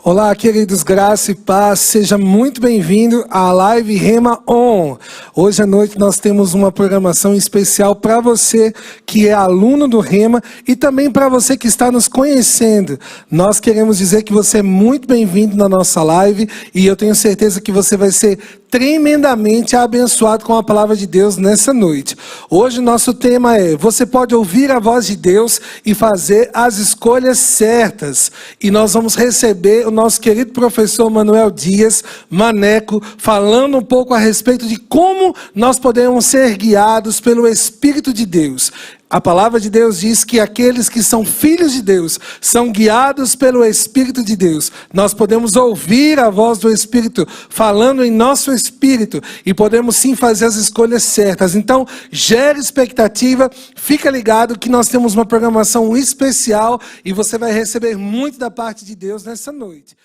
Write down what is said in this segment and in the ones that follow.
Olá, queridos, graça e paz, seja muito bem-vindo à Live Rema On. Hoje à noite nós temos uma programação especial para você que é aluno do Rema e também para você que está nos conhecendo. Nós queremos dizer que você é muito bem-vindo na nossa live e eu tenho certeza que você vai ser tremendamente abençoado com a palavra de Deus nessa noite. Hoje nosso tema é: você pode ouvir a voz de Deus e fazer as escolhas certas. E nós vamos receber o nosso querido professor Manuel Dias, Maneco, falando um pouco a respeito de como nós podemos ser guiados pelo Espírito de Deus. A palavra de Deus diz que aqueles que são filhos de Deus são guiados pelo Espírito de Deus. Nós podemos ouvir a voz do Espírito falando em nosso espírito e podemos sim fazer as escolhas certas. Então, gere expectativa, fica ligado que nós temos uma programação especial e você vai receber muito da parte de Deus nessa noite.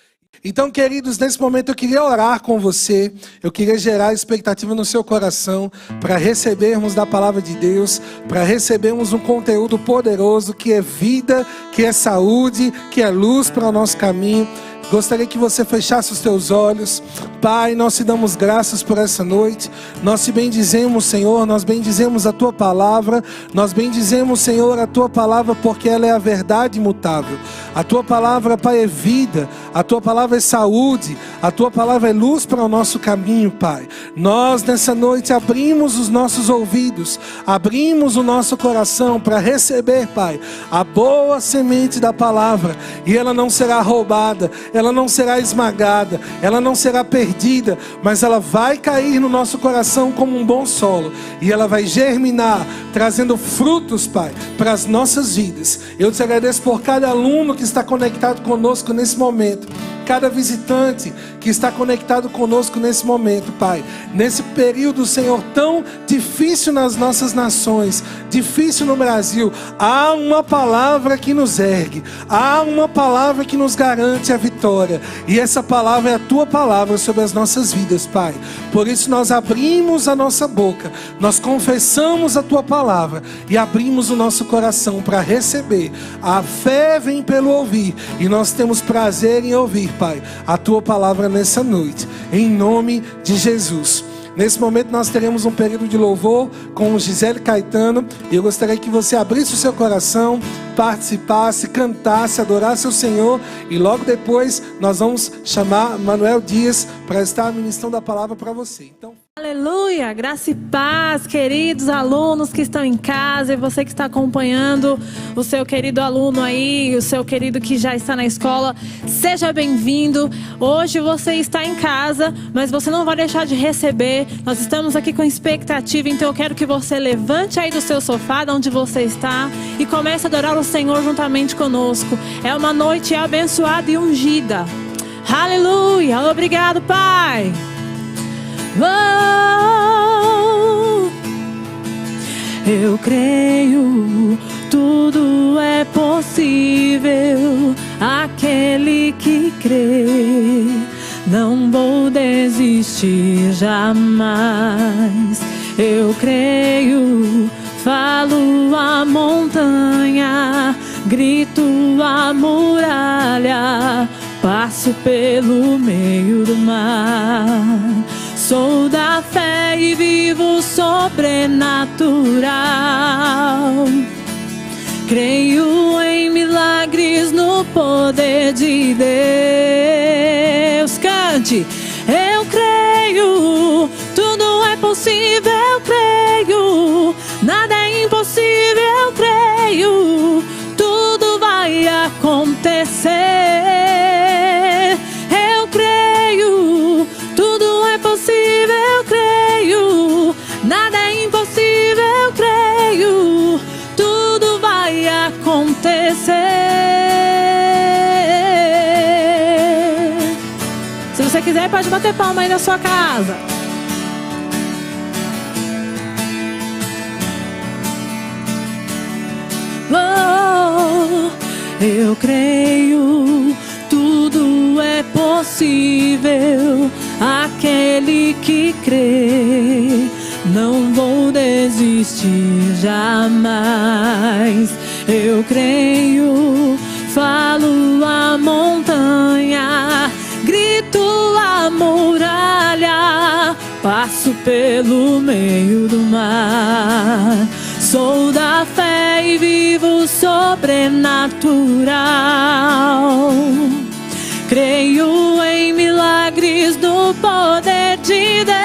Então, queridos, nesse momento eu queria orar com você, eu queria gerar expectativa no seu coração para recebermos da palavra de Deus, para recebermos um conteúdo poderoso que é vida, que é saúde, que é luz para o nosso caminho. Gostaria que você fechasse os teus olhos. Pai, nós te damos graças por essa noite. Nós te bendizemos, Senhor. Nós bendizemos a Tua palavra. Nós bendizemos, Senhor, a Tua palavra porque ela é a verdade imutável. A Tua palavra, Pai, é vida. A Tua palavra é saúde. A Tua palavra é luz para o nosso caminho, Pai. Nós, nessa noite, abrimos os nossos ouvidos. Abrimos o nosso coração para receber, Pai, a boa semente da palavra. E ela não será roubada. Ela não será esmagada, ela não será perdida, mas ela vai cair no nosso coração como um bom solo, e ela vai germinar, trazendo frutos, Pai, para as nossas vidas. Eu te agradeço por cada aluno que está conectado conosco nesse momento, cada visitante que está conectado conosco nesse momento, Pai. Nesse período, Senhor, tão difícil nas nossas nações, difícil no Brasil, há uma palavra que nos ergue, há uma palavra que nos garante a vitória. E essa palavra é a Tua palavra sobre as nossas vidas, Pai. Por isso nós abrimos a nossa boca, nós confessamos a Tua palavra e abrimos o nosso coração para receber. A fé vem pelo ouvir e nós temos prazer em ouvir, Pai, a Tua palavra nessa noite, em nome de Jesus. Nesse momento nós teremos um período de louvor com Gisele Caetano, e eu gostaria que você abrisse o seu coração, participasse, cantasse, adorasse o Senhor, e logo depois nós vamos chamar Manuel Dias para estar ministrando a palavra para você. Então, aleluia, graça e paz, queridos alunos que estão em casa e você que está acompanhando o seu querido aluno aí, o seu querido que já está na escola, seja bem-vindo. Hoje você está em casa, mas você não vai deixar de receber. Nós estamos aqui com expectativa, então eu quero que você levante aí do seu sofá, de onde você está, e comece a adorar o Senhor juntamente conosco. É uma noite abençoada e ungida. Aleluia, obrigado, Pai. Oh, eu creio, tudo é possível. Aquele que crê, não vou desistir jamais. Eu creio, falo a montanha, grito a muralha, passo pelo meio do mar. Sou da fé e vivo sobrenatural. Creio em milagres no poder de Deus. Cante. Eu creio, tudo é possível. Eu creio, nada é impossível. Eu creio, tudo vai acontecer. Eu creio, tudo é possível. Eu creio, nada é impossível. Eu creio, tudo vai acontecer. Se você quiser, pode bater palma aí na sua casa. Oh, eu creio, tudo é possível. Aquele que crê, não vou desistir jamais. Eu creio, falo a montanha, grito a muralha, passo pelo meio do mar. Sou da fé e vivo sobrenatural. Creio em milagres do poder de Deus.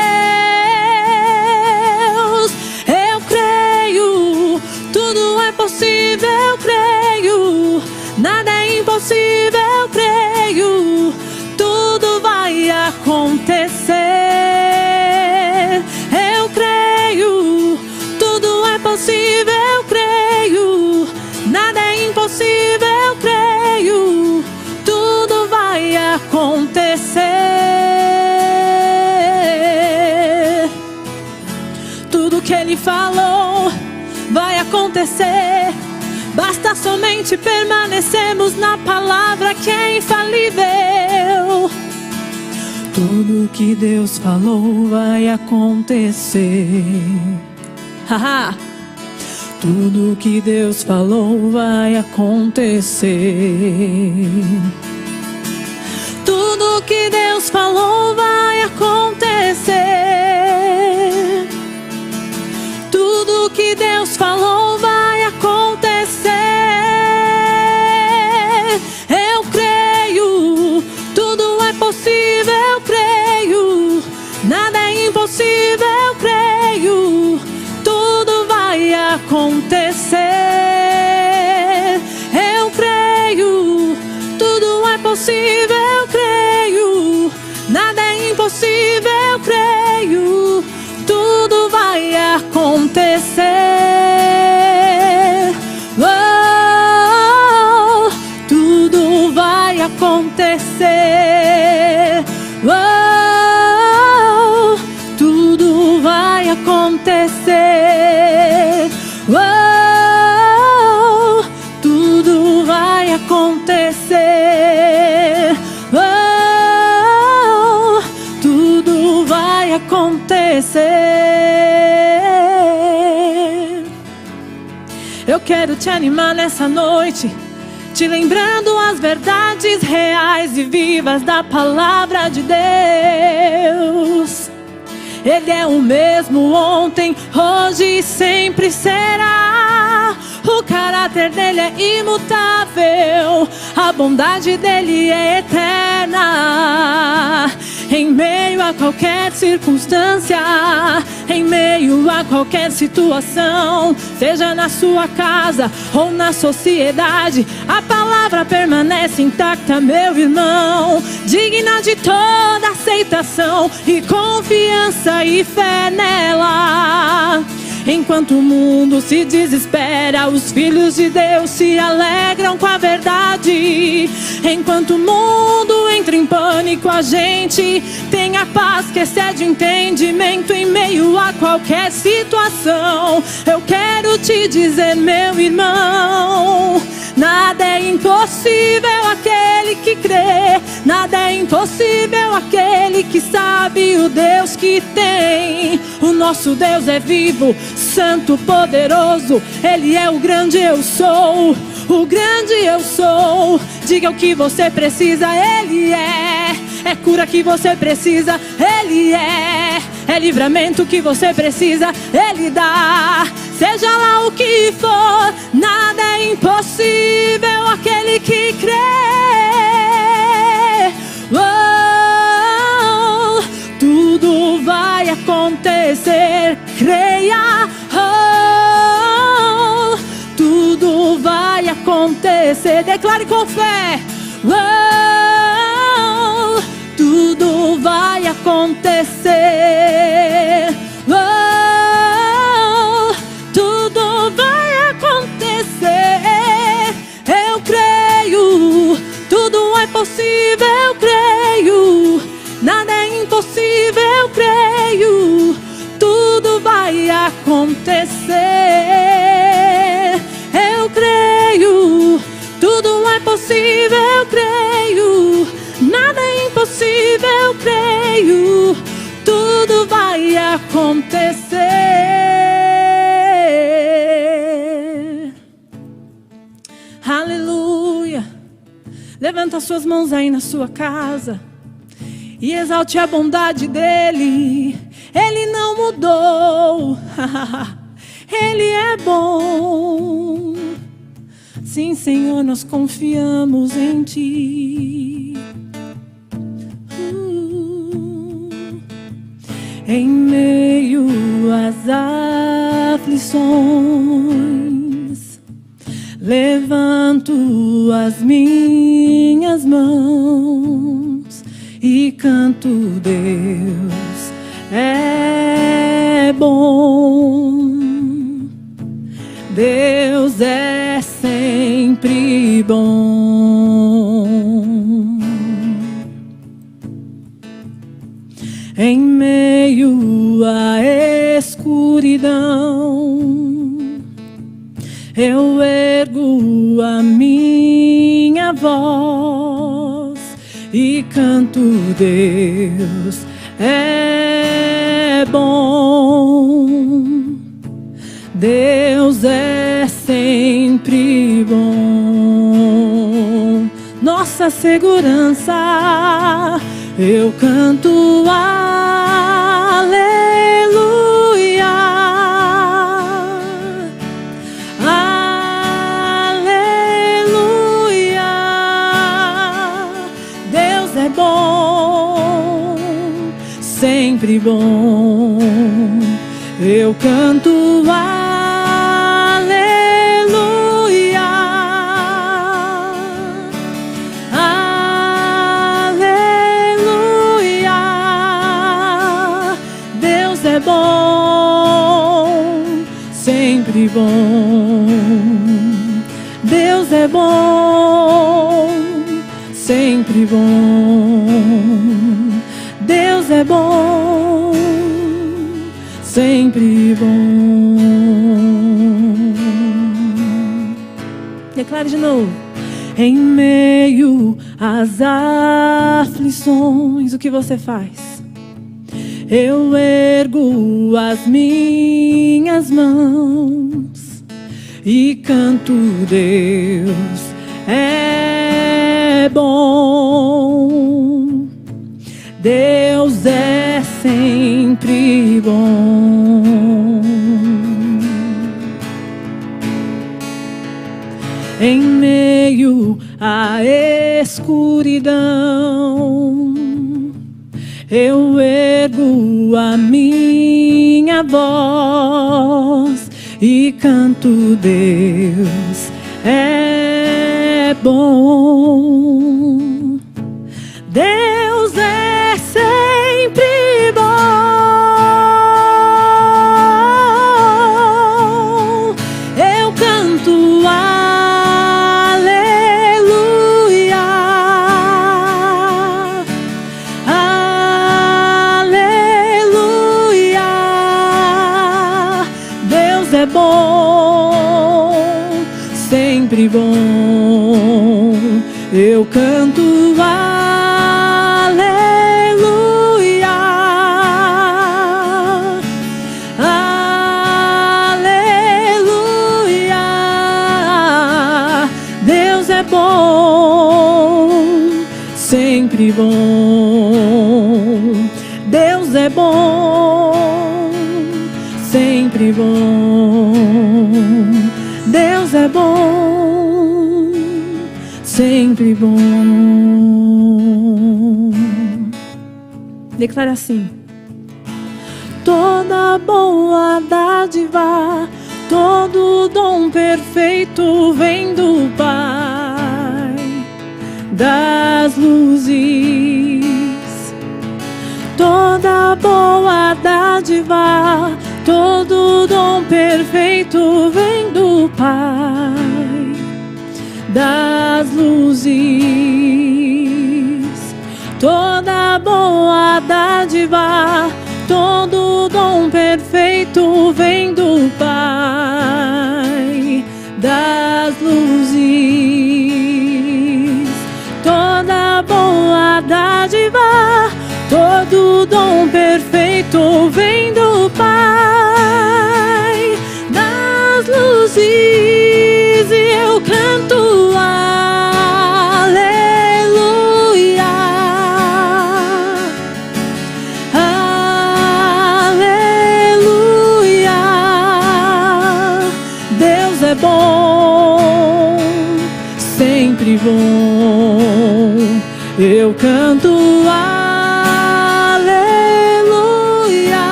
Eu creio, tudo é possível, eu creio. Nada é impossível, eu creio. Tudo vai acontecer. Eu creio, tudo é possível, eu creio. Nada é impossível, eu creio. Tudo vai acontecer. Tudo que Ele falou vai acontecer. Basta somente permanecermos na palavra que é infalível. Tudo que Deus falou vai acontecer. Haha. Tudo que Deus falou vai acontecer. Tudo que Deus falou vai acontecer. Tudo que Deus falou vai acontecer. Eu creio, tudo é possível, eu creio. Nada é impossível, eu creio. Tudo vai acontecer. Eu creio, tudo é possível, eu creio. Nada é impossível, eu creio. Tudo vai acontecer. Oh, tudo vai acontecer. Oh, tudo vai acontecer. Oh, tudo vai acontecer. Oh, tudo vai acontecer. Eu quero te animar nessa noite, te lembrando as verdades reais e vivas da palavra de Deus. Ele é o mesmo ontem, hoje e sempre será. O caráter dele é imutável, a bondade dele é eterna. Em meio a qualquer circunstância, em meio a qualquer situação, seja na sua casa ou na sociedade, a palavra permanece intacta, meu irmão, digna de toda aceitação e confiança e fé nela. Enquanto o mundo se desespera, os filhos de Deus se alegram com a verdade. Enquanto o mundo entra em pânico, a gente tem a paz que excede o entendimento em meio a qualquer situação. Eu quero te dizer, meu irmão, nada é impossível aquele que crê. Nada é impossível aquele que sabe o Deus que tem. O nosso Deus é vivo, santo, poderoso. Ele é o grande eu sou, o grande eu sou. Diga o que você precisa, Ele é cura que você precisa, Ele é livramento que você precisa, Ele dá. Seja lá o que for, nada é impossível aquele que crê. Oh, tudo vai acontecer, creia. Oh, tudo vai acontecer, declare com fé. Oh, tudo vai acontecer. Oh, tudo vai acontecer. Eu creio, tudo é possível, eu creio. Nada é impossível, eu creio. Tudo vai acontecer. Eu creio, tudo é possível, eu creio. Nada é impossível, eu creio. Tudo vai acontecer. Aleluia. Levanta suas mãos aí na sua casa e exalte a bondade dele. Ele não mudou. Ele é bom. Sim, Senhor, nós confiamos em Ti. Em meio às aflições, levanto as minhas mãos e canto: Deus é bom. Deus é sempre bom. Em meio à escuridão, eu ergo a minha voz e canto: Deus é bom. Deus é sempre bom. Nossa segurança, eu canto aleluia, aleluia. Deus é bom, sempre bom. Eu canto aleluia, aleluia. Deus é bom, sempre bom. Deus é bom, sempre bom. Deus é bom, sempre bom. Declare de novo. Em meio às aflições, o que você faz? Eu ergo as minhas mãos e canto: Deus é bom. Deus é sempre bom. Em meio à escuridão, eu ergo a minha voz e canto: Deus é bom. Deus é sempre bom. Eu canto aleluia, aleluia. Deus é bom, sempre bom. Eu canto aleluia, aleluia. Deus é bom, sempre bom. Deus é bom, sempre bom. Deus é bom, sempre bom. Declara assim: toda boa dádiva, todo dom perfeito vem do Pai das luzes. Toda boa dádiva, todo dom perfeito vem do Pai das luzes. Toda boa dádiva, todo dom perfeito vem do Pai das luzes. Toda boa dádiva, todo dom perfeito vem do Pai das luzes. E eu canto aleluia, Deus é bom, sempre bom. Eu canto aleluia,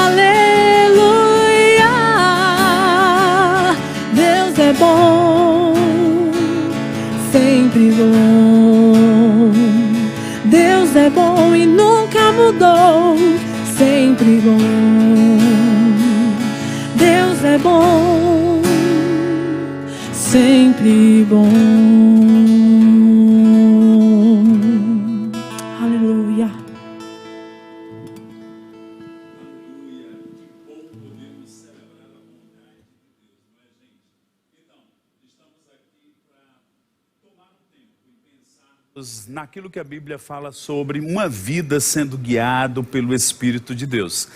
aleluia. Deus é bom, sempre bom. Deus é bom e nunca mudou, sempre bom. Deus é bom, sempre bom. Aleluia. Naquilo que a Bíblia fala sobre uma vida sendo guiado pelo Espírito de Deus.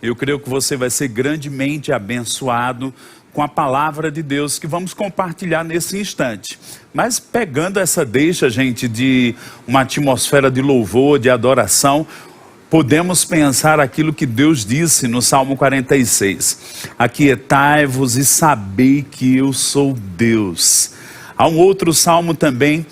Eu creio que você vai ser grandemente abençoado com a palavra de Deus que vamos compartilhar nesse instante. Mas pegando essa deixa, gente, de uma atmosfera de louvor, de adoração, podemos pensar aquilo que Deus disse no Salmo 46. Aquietai-vos e sabei que eu sou Deus. Há um outro salmo também,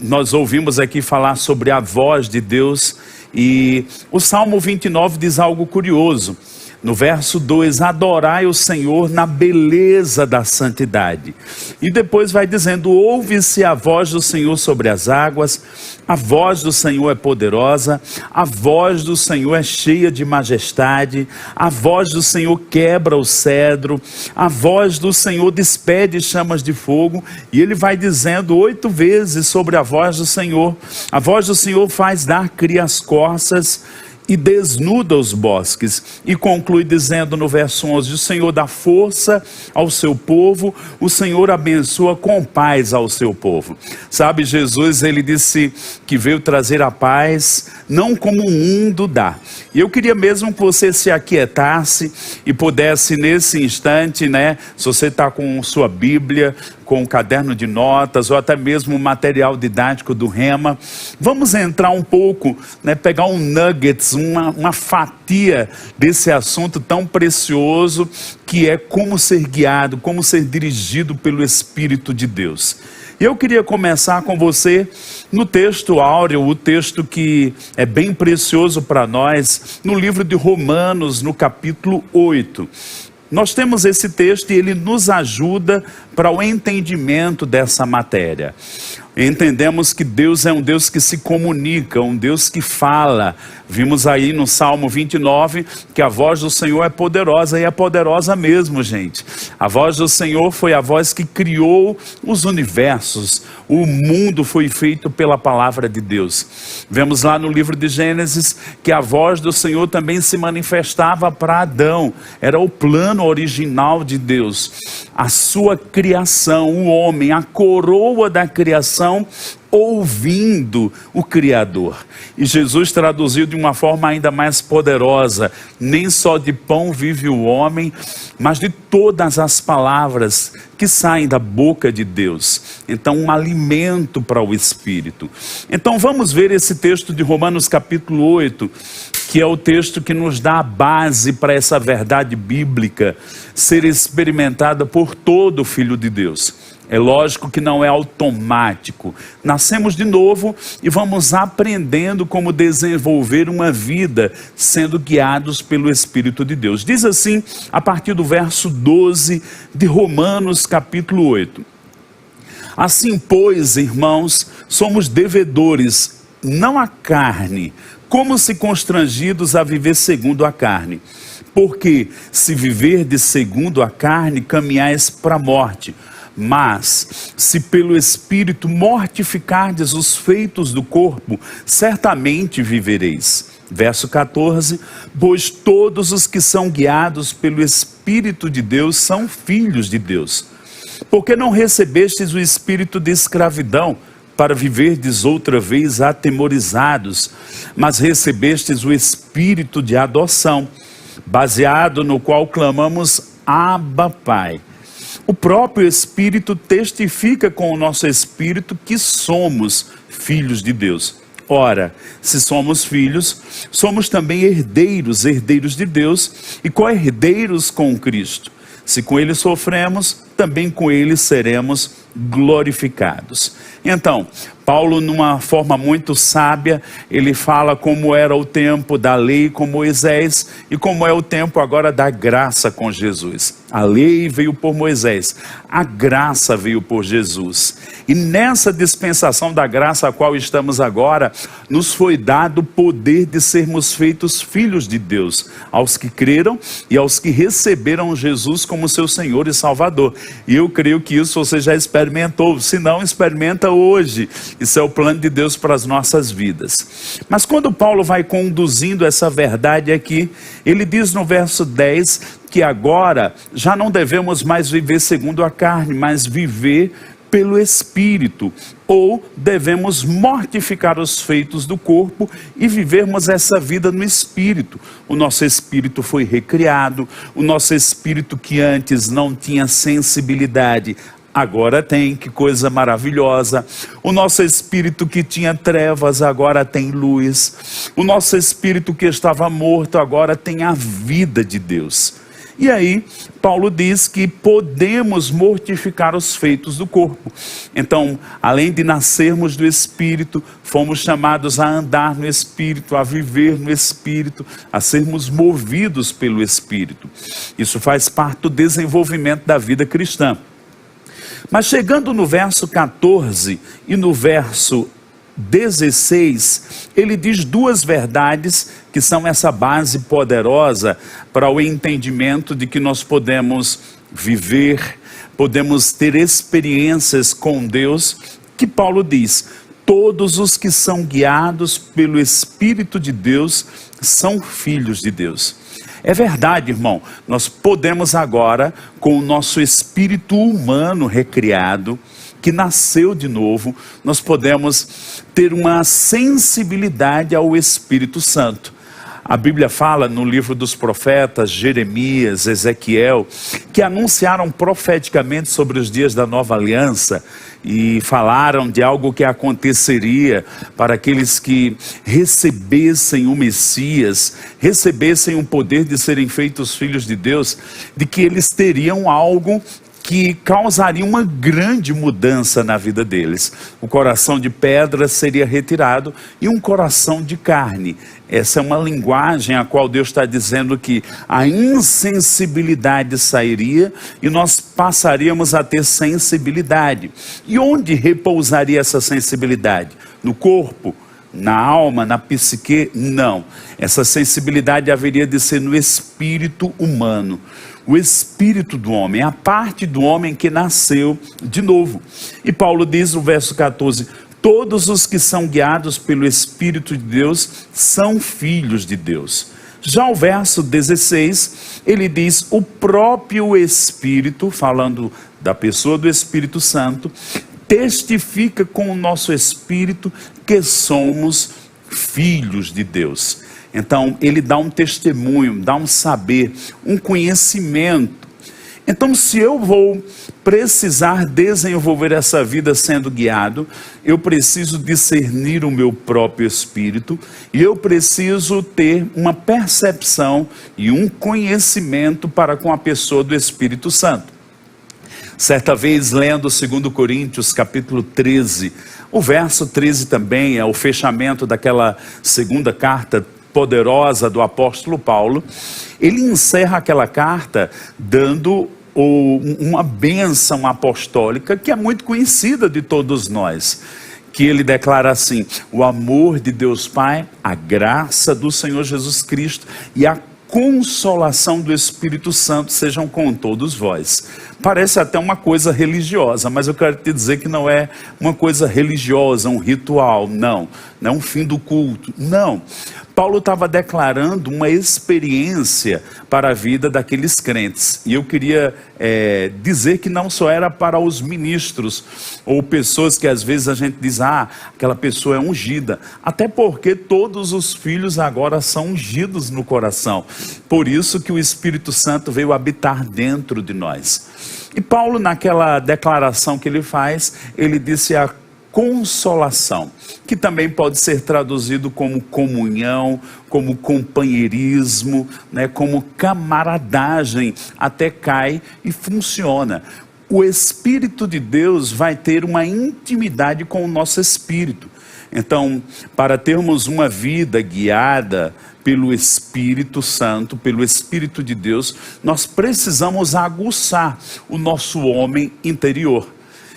nós ouvimos aqui falar sobre a voz de Deus, e o Salmo 29 diz algo curioso. No verso 2, adorai o Senhor na beleza da santidade. E depois vai dizendo, ouve-se a voz do Senhor sobre as águas, a voz do Senhor é poderosa, a voz do Senhor é cheia de majestade, a voz do Senhor quebra o cedro, a voz do Senhor despede chamas de fogo. E ele vai dizendo 8 vezes sobre a voz do Senhor. A voz do Senhor faz dar cria as corças e desnuda os bosques. E conclui dizendo no verso 11, o Senhor dá força ao seu povo, o Senhor abençoa com paz ao seu povo. Sabe, Jesus, ele disse que veio trazer a paz, não como o mundo dá. E eu queria mesmo que você se aquietasse e pudesse nesse instante, se você está com sua Bíblia, com um caderno de notas ou até mesmo o material didático do Rema, vamos entrar um pouco, pegar um nuggets, uma fatia desse assunto tão precioso que é como ser guiado, como ser dirigido pelo Espírito de Deus. E eu queria começar com você no texto áureo, o texto que é bem precioso para nós, no livro de Romanos, no capítulo 8. Nós temos esse texto e ele nos ajuda para o entendimento dessa matéria. Entendemos que Deus é um Deus que se comunica, um Deus que fala. Vimos aí no Salmo 29 que a voz do Senhor é poderosa, e é poderosa mesmo, gente. A voz do Senhor foi a voz que criou os universos. O mundo foi feito pela palavra de Deus. Vemos lá no livro de Gênesis que a voz do Senhor também se manifestava para Adão. Era o plano original de Deus. A sua criação, o homem, a coroa da criação, ouvindo o Criador. E Jesus traduziu de uma forma ainda mais poderosa: nem só de pão vive o homem, mas de todas as palavras que saem da boca de Deus. Então, um alimento para o Espírito. Então vamos ver esse texto de Romanos capítulo 8, que é o texto que nos dá a base para essa verdade bíblica ser experimentada por todo filho de Deus. É lógico que não é automático. Nascemos de novo e vamos aprendendo como desenvolver uma vida sendo guiados pelo Espírito de Deus. Diz assim, a partir do verso 12 de Romanos capítulo 8. Assim, pois, irmãos, somos devedores, não à carne, como se constrangidos a viver segundo a carne. Porque se viverdes segundo a carne, caminhais para a morte. Mas, se pelo Espírito mortificardes os feitos do corpo, certamente vivereis. Verso 14, pois todos os que são guiados pelo Espírito de Deus são filhos de Deus. Porque não recebestes o espírito de escravidão, para viverdes outra vez atemorizados, mas recebestes o espírito de adoção, baseado no qual clamamos, Abba, Pai. O próprio Espírito testifica com o nosso espírito que somos filhos de Deus. Ora, se somos filhos, somos também herdeiros, herdeiros de Deus e co-herdeiros com Cristo. Se com Ele sofremos, também com Ele seremos glorificados. Então, Paulo, numa forma muito sábia, ele fala como era o tempo da lei com Moisés e como é o tempo agora da graça com Jesus. A lei veio por Moisés, a graça veio por Jesus. E nessa dispensação da graça a qual estamos agora, nos foi dado o poder de sermos feitos filhos de Deus, aos que creram e aos que receberam Jesus como seu Senhor e Salvador. E eu creio que isso você já experimentou, se não, experimenta hoje. Isso é o plano de Deus para as nossas vidas. Mas quando Paulo vai conduzindo essa verdade aqui, ele diz no verso 10 que agora já não devemos mais viver segundo a carne, mas viver pelo Espírito, ou devemos mortificar os feitos do corpo e vivermos essa vida no Espírito. O nosso Espírito foi recriado, o nosso Espírito que antes não tinha sensibilidade, agora tem, que coisa maravilhosa. O nosso espírito que tinha trevas, agora tem luz. O nosso espírito que estava morto, agora tem a vida de Deus. E aí, Paulo diz que podemos mortificar os feitos do corpo. Então, além de nascermos do Espírito, fomos chamados a andar no Espírito, a viver no Espírito, a sermos movidos pelo Espírito. Isso faz parte do desenvolvimento da vida cristã. Mas chegando no verso 14 e no verso 16, ele diz duas verdades que são essa base poderosa para o entendimento de que nós podemos viver, podemos ter experiências com Deus, que Paulo diz: todos os que são guiados pelo Espírito de Deus são filhos de Deus. É verdade, irmão, nós podemos agora, com o nosso espírito humano recriado, que nasceu de novo, nós podemos ter uma sensibilidade ao Espírito Santo. A Bíblia fala no livro dos profetas, Jeremias, Ezequiel, que anunciaram profeticamente sobre os dias da nova aliança e falaram de algo que aconteceria para aqueles que recebessem o Messias, recebessem o poder de serem feitos filhos de Deus, de que eles teriam algo que causaria uma grande mudança na vida deles. O coração de pedra seria retirado e um coração de carne. Essa é uma linguagem a qual Deus está dizendo que a insensibilidade sairia e nós passaríamos a ter sensibilidade. E onde repousaria essa sensibilidade? No corpo? Na alma? Na psique? Não. Essa sensibilidade haveria de ser no espírito humano. O espírito do homem, a parte do homem que nasceu de novo. E Paulo diz no verso 14: todos os que são guiados pelo Espírito de Deus são filhos de Deus. Já o verso 16, ele diz: o próprio Espírito, falando da pessoa do Espírito Santo, testifica com o nosso espírito que somos filhos de Deus. Então, ele dá um testemunho, dá um saber, um conhecimento. Então, se eu vou precisar desenvolver essa vida sendo guiado, eu preciso discernir o meu próprio espírito e eu preciso ter uma percepção e um conhecimento para com a pessoa do Espírito Santo. Certa vez, lendo 2 Coríntios, capítulo 13, o verso 13 também é o fechamento daquela segunda carta poderosa do apóstolo Paulo. Ele encerra aquela carta dando uma bênção apostólica que é muito conhecida de todos nós, que ele declara assim: o amor de Deus Pai, a graça do Senhor Jesus Cristo e a consolação do Espírito Santo sejam com todos vós. Parece até uma coisa religiosa, mas eu quero te dizer que não é uma coisa religiosa, um ritual, não é um fim do culto, não. Paulo estava declarando uma experiência para a vida daqueles crentes. E eu queria dizer que não só era para os ministros, ou pessoas que às vezes a gente diz: aquela pessoa é ungida. Até porque todos os filhos agora são ungidos no coração. Por isso que o Espírito Santo veio habitar dentro de nós. E Paulo, naquela declaração que ele faz, ele disse: a consolação, que também pode ser traduzido como comunhão, como companheirismo, né, como camaradagem, até cai e funciona. O Espírito de Deus vai ter uma intimidade com o nosso espírito. Então, para termos uma vida guiada pelo Espírito Santo, pelo Espírito de Deus, nós precisamos aguçar o nosso homem interior.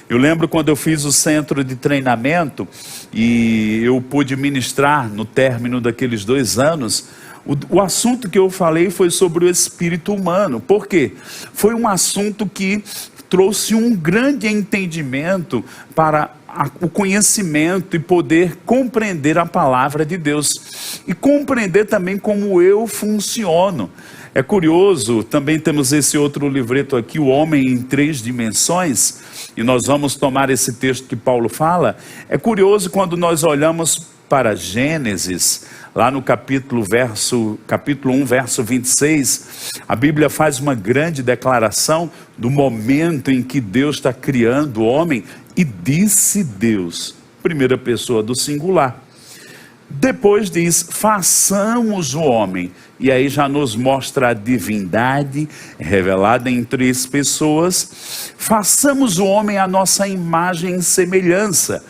Eu lembro quando eu fiz o centro de treinamento e eu pude ministrar no término daqueles 2 anos, o assunto que eu falei foi sobre o espírito humano. Por quê? Foi um assunto que trouxe um grande entendimento para o conhecimento e poder compreender a palavra de Deus e compreender também como eu funciono. É curioso, também temos esse outro livreto aqui, O Homem em 3 Dimensões, e nós vamos tomar esse texto que Paulo fala. É curioso quando nós olhamos para Gênesis, lá no capítulo 1, verso 26, a Bíblia faz uma grande declaração do momento em que Deus está criando o homem, e disse Deus, primeira pessoa do singular. Depois diz, façamos o homem, e aí já nos mostra a divindade revelada em 3 pessoas, façamos o homem à nossa imagem e semelhança.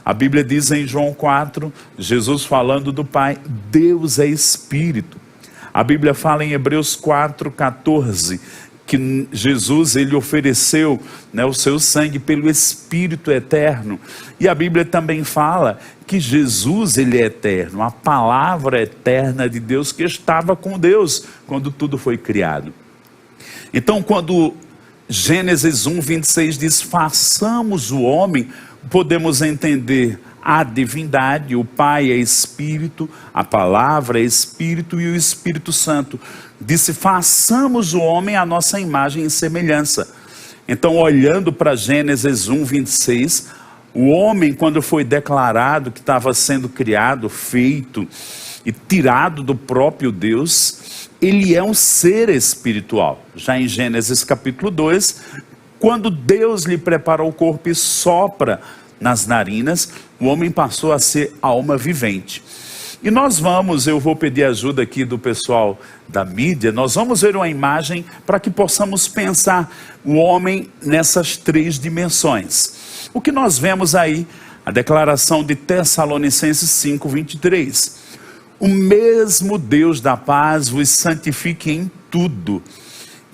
A Bíblia diz em João 4, Jesus falando do Pai, Deus é Espírito. A Bíblia fala em Hebreus 4:14, que Jesus, ele ofereceu, né, o seu sangue pelo Espírito eterno. E a Bíblia também fala que Jesus, ele é eterno, a palavra eterna de Deus que estava com Deus quando tudo foi criado. Então, quando Gênesis 1:26 diz, façamos o homem, podemos entender a divindade, o Pai é Espírito, a palavra é Espírito e o Espírito Santo. Disse, façamos o homem à nossa imagem e semelhança. Então, olhando para Gênesis 1:26, o homem, quando foi declarado que estava sendo criado, feito e tirado do próprio Deus, ele é um ser espiritual. Já em Gênesis capítulo 2, quando Deus lhe preparou o corpo e sopra nas narinas, o homem passou a ser alma vivente. E eu vou pedir ajuda aqui do pessoal da mídia, nós vamos ver uma imagem para que possamos pensar o homem nessas 3 dimensões. O que nós vemos aí, a declaração de Tessalonicenses 5:23. O mesmo Deus da paz vos santifique em tudo,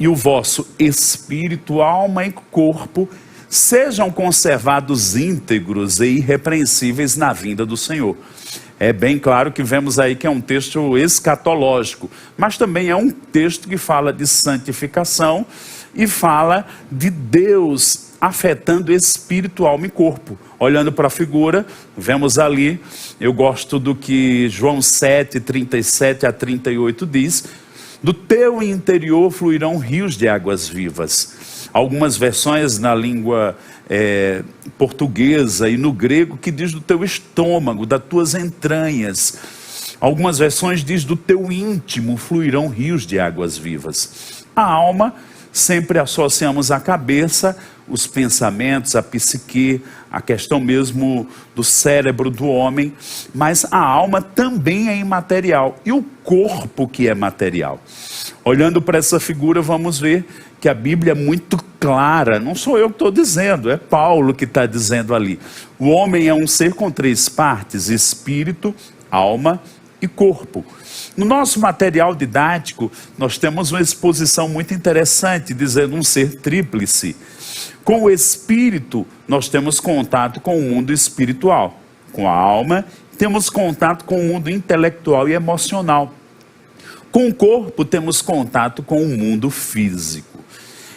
e o vosso espírito, alma e corpo sejam conservados íntegros e irrepreensíveis na vinda do Senhor. É bem claro que vemos aí que é um texto escatológico, mas também é um texto que fala de santificação e fala de Deus afetando espírito, alma e corpo. Olhando para a figura, vemos ali, eu gosto do que João 7:37-38 diz, do teu interior fluirão rios de águas vivas. Algumas versões na língua portuguesa e no grego que diz do teu estômago, das tuas entranhas. Algumas versões diz do teu íntimo fluirão rios de águas vivas. A alma, sempre associamos à cabeça, os pensamentos, a psique, a questão mesmo do cérebro do homem, mas a alma também é imaterial, e o corpo que é material. Olhando para essa figura, vamos ver que a Bíblia é muito clara, não sou eu que estou dizendo, é Paulo que está dizendo ali. O homem é um ser com 3 partes, espírito, alma e corpo. No nosso material didático, nós temos uma exposição muito interessante, dizendo um ser tríplice. Com o espírito, nós temos contato com o mundo espiritual. Com a alma, temos contato com o mundo intelectual e emocional. Com o corpo, temos contato com o mundo físico.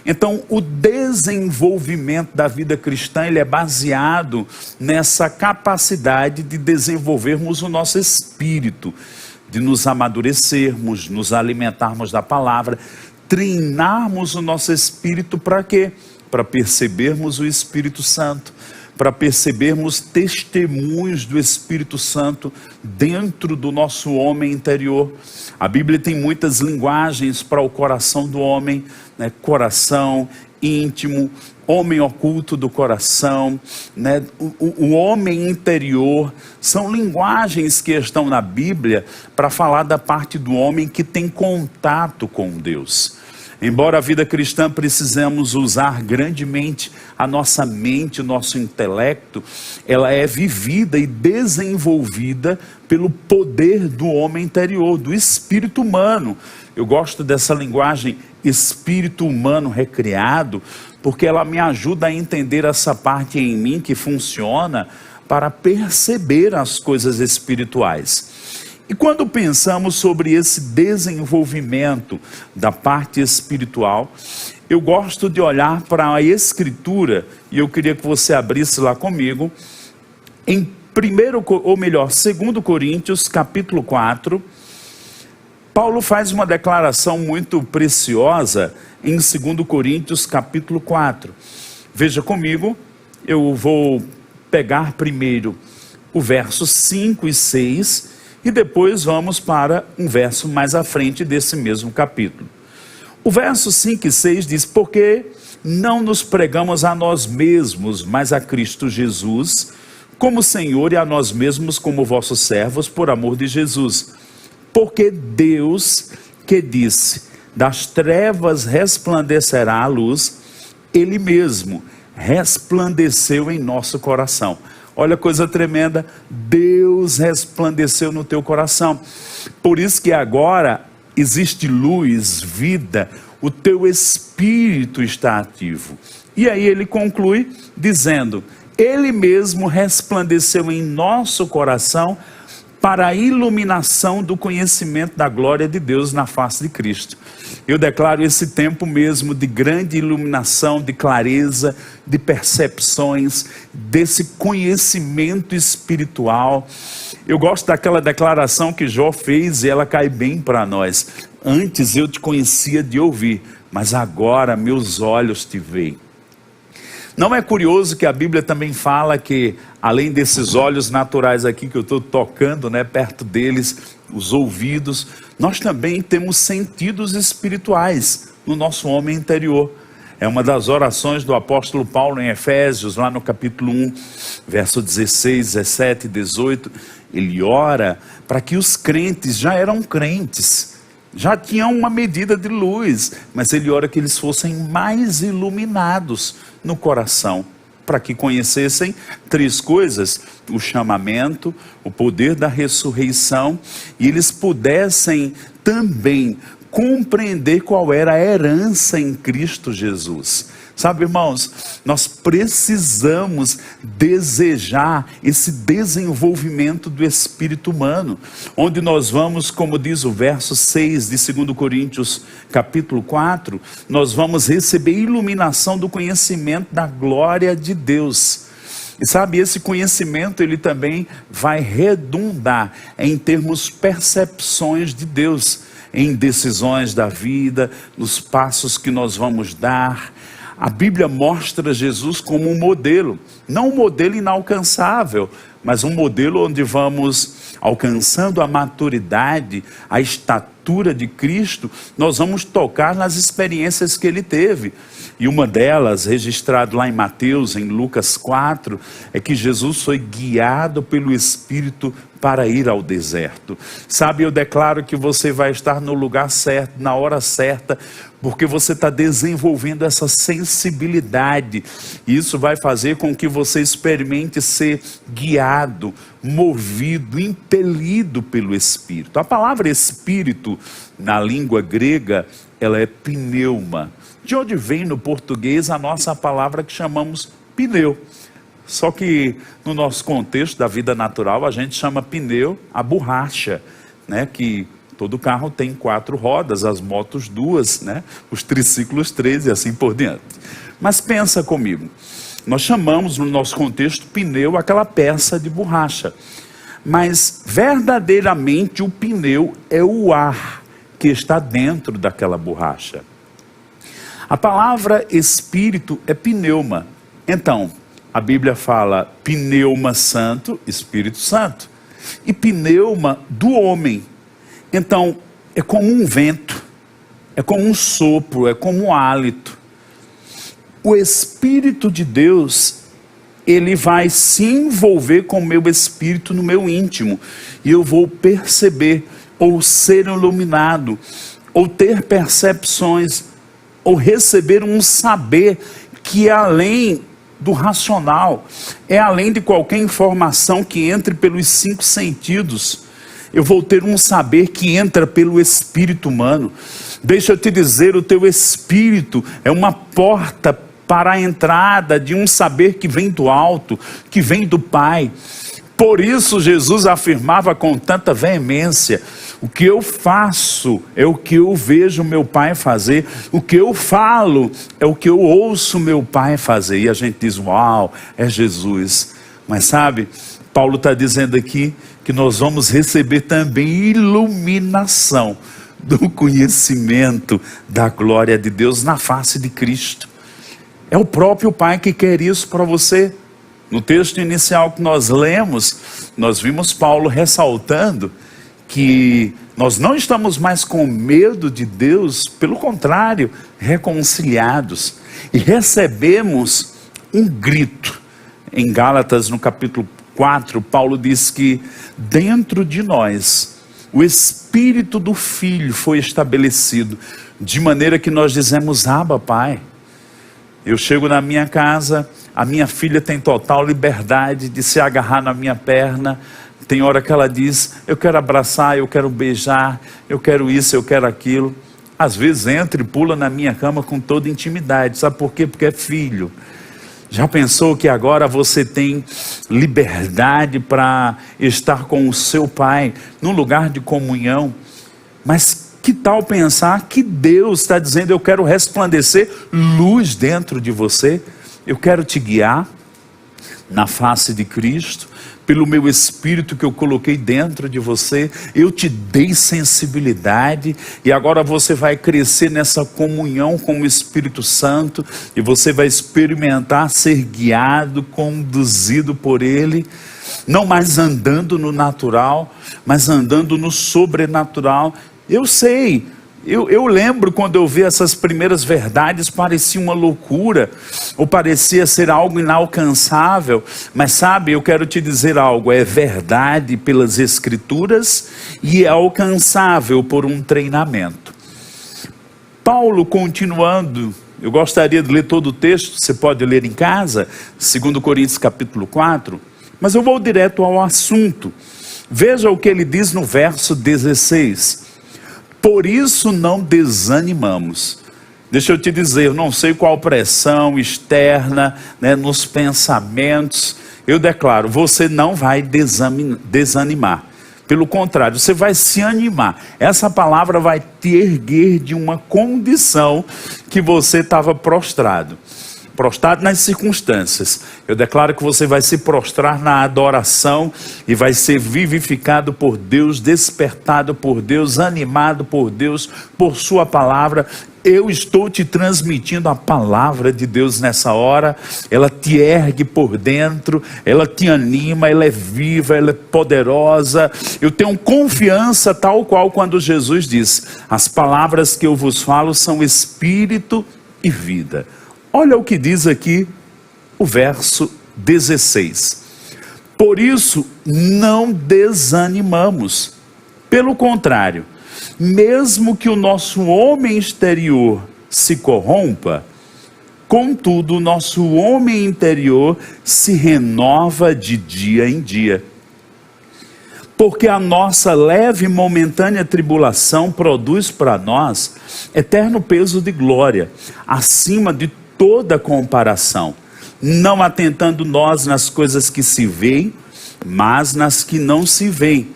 Então, o desenvolvimento da vida cristã, ele é baseado nessa capacidade de desenvolvermos o nosso espírito, de nos amadurecermos, nos alimentarmos da palavra, treinarmos o nosso espírito para quê? Para percebermos o Espírito Santo, para percebermos testemunhos do Espírito Santo dentro do nosso homem interior. A Bíblia tem muitas linguagens para o coração do homem, né? Coração, íntimo, homem oculto do coração, né? O homem interior, são linguagens que estão na Bíblia para falar da parte do homem que tem contato com Deus. Embora a vida cristã precisamos usar grandemente a nossa mente, o nosso intelecto, ela é vivida e desenvolvida pelo poder do homem interior, do espírito humano. Eu gosto dessa linguagem espírito humano recriado, porque ela me ajuda a entender essa parte em mim que funciona para perceber as coisas espirituais. E quando pensamos sobre esse desenvolvimento da parte espiritual, eu gosto de olhar para a Escritura, e eu queria que você abrisse lá comigo, em 2 Coríntios, capítulo 4, Paulo faz uma declaração muito preciosa em 2 Coríntios, capítulo 4. Veja comigo, eu vou pegar primeiro o verso 5 e 6, e depois vamos para um verso mais à frente desse mesmo capítulo. O verso 5 e 6 diz: porque não nos pregamos a nós mesmos, mas a Cristo Jesus, como Senhor, e a nós mesmos como vossos servos, por amor de Jesus. Porque Deus, que disse, das trevas resplandecerá a luz, Ele mesmo resplandeceu em nosso coração. Olha a coisa tremenda, Deus resplandeceu no teu coração. Por isso que agora existe luz, vida, o teu espírito está ativo. E aí ele conclui dizendo: Ele mesmo resplandeceu em nosso coração para a iluminação do conhecimento da glória de Deus na face de Cristo. Eu declaro esse tempo mesmo de grande iluminação, de clareza, de percepções, desse conhecimento espiritual. Eu gosto daquela declaração que Jó fez e ela cai bem para nós. Antes eu te conhecia de ouvir, mas agora meus olhos te veem. Não é curioso que a Bíblia também fala que, além desses olhos naturais aqui que eu estou tocando, né, perto deles, os ouvidos, nós também temos sentidos espirituais no nosso homem interior. É uma das orações do apóstolo Paulo em Efésios, lá no capítulo 1, verso 16, 17 e 18. Ele ora para que os crentes, já eram crentes, já tinham uma medida de luz, mas ele ora que eles fossem mais iluminados no coração, para que conhecessem três coisas: o chamamento, o poder da ressurreição, e eles pudessem também compreender qual era a herança em Cristo Jesus. Sabe, irmãos, nós precisamos desejar esse desenvolvimento do espírito humano, onde nós vamos, como diz o verso 6 de 2 Coríntios capítulo 4, nós vamos receber iluminação do conhecimento da glória de Deus. E sabe, esse conhecimento ele também vai redundar em termos percepções de Deus, em decisões da vida, nos passos que nós vamos dar. A Bíblia mostra Jesus como um modelo, não um modelo inalcançável, mas um modelo onde vamos alcançando a maturidade, a estatura de Cristo, nós vamos tocar nas experiências que ele teve. E uma delas, registrado lá em Mateus, em Lucas 4, é que Jesus foi guiado pelo Espírito para ir ao deserto. Sabe, eu declaro que você vai estar no lugar certo, na hora certa, porque você está desenvolvendo essa sensibilidade. E isso vai fazer com que você experimente ser guiado, movido, impelido pelo Espírito. A palavra Espírito, na língua grega, ela é pneuma. De onde vem no português a nossa palavra que chamamos pneu. Só que no nosso contexto da vida natural, a gente chama pneu a borracha, né? Que todo carro tem 4 rodas, as motos 2, né? Os triciclos 3 e assim por diante. Mas pensa comigo, nós chamamos no nosso contexto pneu aquela peça de borracha. Mas verdadeiramente o pneu é o ar que está dentro daquela borracha. A palavra espírito é pneuma. Então, a Bíblia fala pneuma santo, Espírito Santo, e pneuma do homem. Então, é como um vento, é como um sopro, é como um hálito. o Espírito de Deus, ele vai se envolver com o meu espírito no meu íntimo, e eu vou perceber, ou ser iluminado, ou ter percepções, ou receber um saber que é além do racional, é além de qualquer informação que entre pelos 5 sentidos. Eu vou ter um saber que entra pelo espírito humano. Deixa eu te dizer, o teu espírito é uma porta para a entrada de um saber que vem do alto, que vem do Pai. Por isso Jesus afirmava com tanta veemência: o que eu faço é o que eu vejo meu Pai fazer, o que eu falo é o que eu ouço meu Pai fazer. E a gente diz: uau, é Jesus. Mas sabe, Paulo está dizendo aqui que nós vamos receber também iluminação do conhecimento da glória de Deus na face de Cristo. É o próprio Pai que quer isso para você. No texto inicial que nós lemos, nós vimos Paulo ressaltando que nós não estamos mais com medo de Deus, pelo contrário, reconciliados, e recebemos um grito. Em Gálatas, no capítulo 4, Paulo diz que dentro de nós, o Espírito do Filho foi estabelecido, de maneira que nós dizemos: Abba, Pai. Eu chego na minha casa, a minha filha tem total liberdade de se agarrar na minha perna. Tem hora que ela diz: eu quero abraçar, eu quero beijar, eu quero isso, eu quero aquilo. Às vezes entra e pula na minha cama com toda intimidade. Sabe por quê? Porque é filho. Já pensou que agora você tem liberdade para estar com o seu pai num lugar de comunhão? Mas que tal pensar que Deus está dizendo: eu quero resplandecer luz dentro de você, eu quero te guiar na face de Cristo, pelo meu Espírito que eu coloquei dentro de você, eu te dei sensibilidade, e agora você vai crescer nessa comunhão com o Espírito Santo, e você vai experimentar ser guiado, conduzido por Ele, não mais andando no natural, mas andando no sobrenatural. Eu sei, eu lembro quando eu vi essas primeiras verdades, parecia uma loucura, ou parecia ser algo inalcançável, mas sabe, eu quero te dizer algo: é verdade pelas Escrituras e é alcançável por um treinamento. Paulo, continuando, eu gostaria de ler todo o texto, você pode ler em casa, 2 Coríntios capítulo 4, mas eu vou direto ao assunto. Veja o que ele diz no verso 16. Por isso não desanimamos. Deixa eu te dizer, eu não sei qual pressão externa, nos pensamentos. Eu declaro, você não vai desanimar. Pelo contrário, você vai se animar. Essa palavra vai te erguer de uma condição que você estava prostrado nas circunstâncias. Eu declaro que você vai se prostrar na adoração e vai ser vivificado por Deus, despertado por Deus, animado por Deus, por sua palavra. Eu estou te transmitindo a palavra de Deus nessa hora. Ela te ergue por dentro, ela te anima, ela é viva, ela é poderosa. Eu tenho confiança, tal qual quando Jesus diz: as palavras que eu vos falo são espírito e vida. Olha o que diz aqui o verso 16. Por isso não desanimamos. Pelo contrário, mesmo que o nosso homem exterior se corrompa, contudo o nosso homem interior se renova de dia em dia. Porque a nossa leve e momentânea tribulação produz para nós eterno peso de glória, acima de toda comparação, não atentando nós nas coisas que se veem, mas nas que não se veem,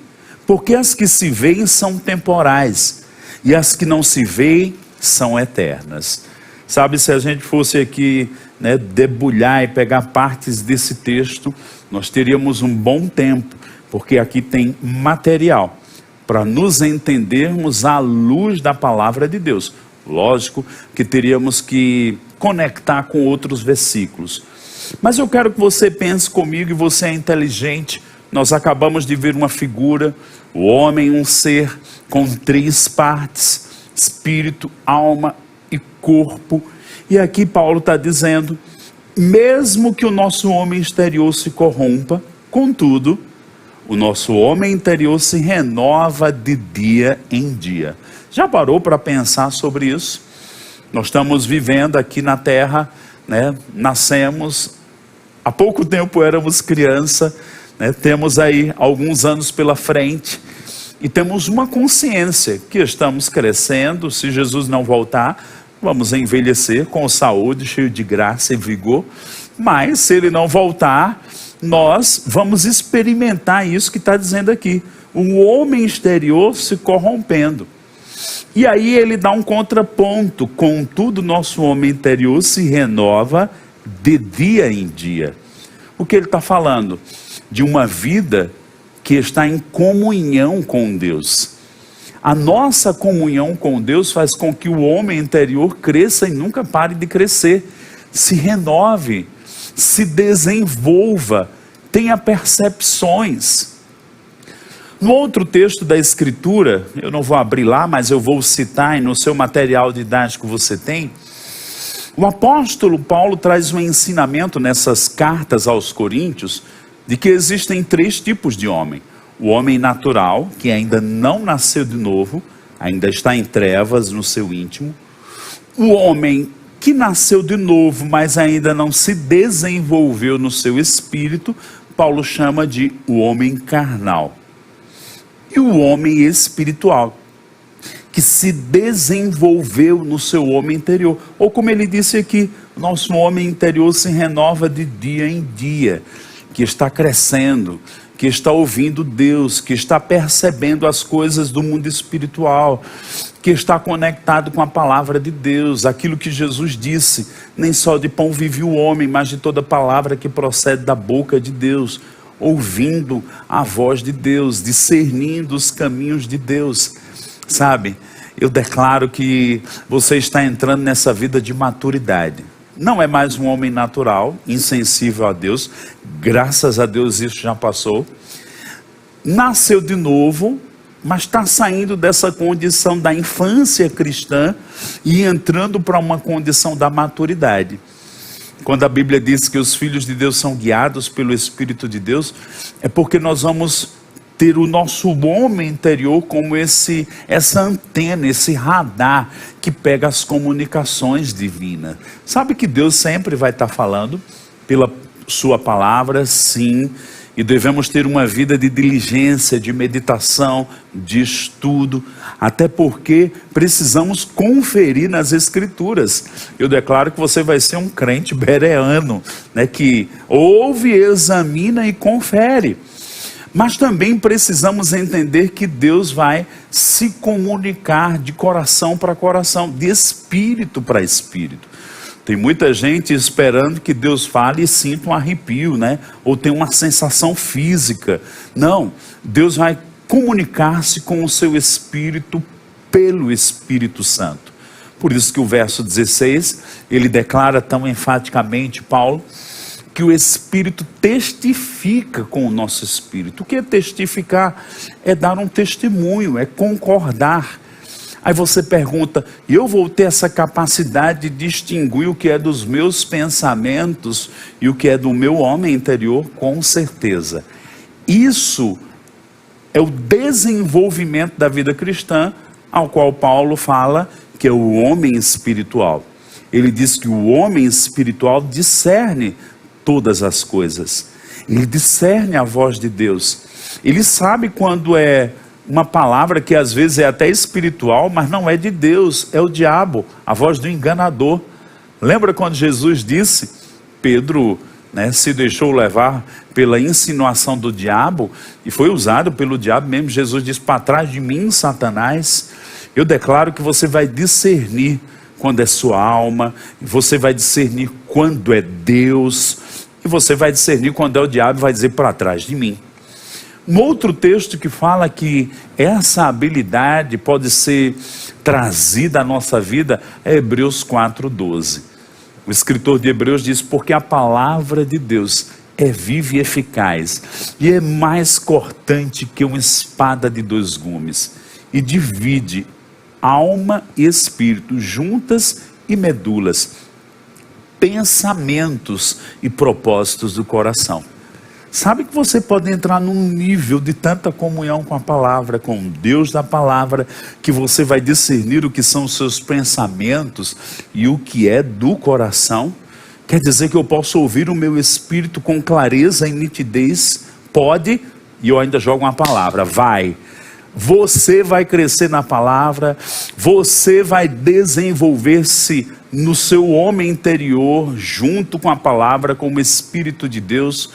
porque as que se veem são temporais, e as que não se veem são eternas. Sabe, se a gente fosse aqui, debulhar e pegar partes desse texto, nós teríamos um bom tempo, porque aqui tem material para nos entendermos à luz da palavra de Deus. Lógico que teríamos que conectar com outros versículos. Mas eu quero que você pense comigo, e você é inteligente. Nós acabamos de ver uma figura, o homem, um ser com 3 partes, espírito, alma e corpo. E aqui Paulo está dizendo, mesmo que o nosso homem exterior se corrompa, contudo, o nosso homem interior se renova de dia em dia. Já parou para pensar sobre isso? Nós estamos vivendo aqui na terra, né? Nascemos, há pouco tempo éramos criança, né? Temos aí alguns anos pela frente e temos uma consciência que estamos crescendo. Se Jesus não voltar, vamos envelhecer com saúde, cheio de graça e vigor, mas se ele não voltar, nós vamos experimentar isso que está dizendo aqui, o homem exterior se corrompendo. E aí ele dá um contraponto, contudo nosso homem interior se renova de dia em dia. O que ele está falando? De uma vida que está em comunhão com Deus. A nossa comunhão com Deus faz com que o homem interior cresça e nunca pare de crescer, se renove, se desenvolva, tenha percepções. No outro texto da Escritura, eu não vou abrir lá, mas eu vou citar, e no seu material didático você tem, o apóstolo Paulo traz um ensinamento nessas cartas aos Coríntios, de que existem 3 tipos de homem. O homem natural, que ainda não nasceu de novo, ainda está em trevas no seu íntimo. O homem que nasceu de novo, mas ainda não se desenvolveu no seu espírito, Paulo chama de o homem carnal. E o homem espiritual, que se desenvolveu no seu homem interior. Ou como ele disse aqui, nosso homem interior se renova de dia em dia, que está crescendo, que está ouvindo Deus, que está percebendo as coisas do mundo espiritual, que está conectado com a palavra de Deus, aquilo que Jesus disse, nem só de pão vive o homem, mas de toda palavra que procede da boca de Deus, ouvindo a voz de Deus, discernindo os caminhos de Deus, sabe? Eu declaro que você está entrando nessa vida de maturidade. Não é mais um homem natural, insensível a Deus, graças a Deus isso já passou. Nasceu de novo, mas está saindo dessa condição da infância cristã e entrando para uma condição da maturidade. Quando a Bíblia diz que os filhos de Deus são guiados pelo Espírito de Deus, é porque nós vamos ter o nosso homem interior como essa antena, esse radar que pega as comunicações divinas. Sabe que Deus sempre vai estar falando pela sua palavra, sim, e devemos ter uma vida de diligência, de meditação, de estudo, até porque precisamos conferir nas Escrituras. Eu declaro que você vai ser um crente bereano, né, que ouve, examina e confere. Mas também precisamos entender que Deus vai se comunicar de coração para coração, de espírito para espírito. Tem muita gente esperando que Deus fale e sinta um arrepio, né? Ou tenha uma sensação física. Não, Deus vai comunicar-se com o seu espírito pelo Espírito Santo. Por isso que o verso 16, ele declara tão enfaticamente, Paulo, que o Espírito testifica com o nosso espírito. O que é testificar? É dar um testemunho, é concordar. Aí você pergunta, eu vou ter essa capacidade de distinguir o que é dos meus pensamentos e o que é do meu homem interior? Com certeza. Isso é o desenvolvimento da vida cristã, ao qual Paulo fala que é o homem espiritual. Ele diz que o homem espiritual discerne todas as coisas. Ele discerne a voz de Deus. Ele sabe quando é uma palavra que às vezes é até espiritual, mas não é de Deus, é o diabo, a voz do enganador. Lembra quando Jesus disse, Pedro, né, se deixou levar pela insinuação do diabo, e foi usado pelo diabo mesmo. Jesus disse, para trás de mim, Satanás. Eu declaro que você vai discernir quando é sua alma, você vai discernir quando é Deus, e você vai discernir quando é o diabo, e vai dizer, para trás de mim. Um outro texto que fala que essa habilidade pode ser trazida à nossa vida é Hebreus 4:12. O escritor de Hebreus diz, porque a palavra de Deus é viva e eficaz, e é mais cortante que uma espada de 2 gumes, e divide alma e espírito, juntas e medulas, pensamentos e propósitos do coração. Sabe que você pode entrar num nível de tanta comunhão com a palavra, com o Deus da palavra, que você vai discernir o que são os seus pensamentos e o que é do coração? Quer dizer que eu posso ouvir o meu espírito com clareza e nitidez? Pode, e eu ainda jogo uma palavra, vai. Você vai crescer na palavra, você vai desenvolver-se no seu homem interior, junto com a palavra, com o Espírito de Deus.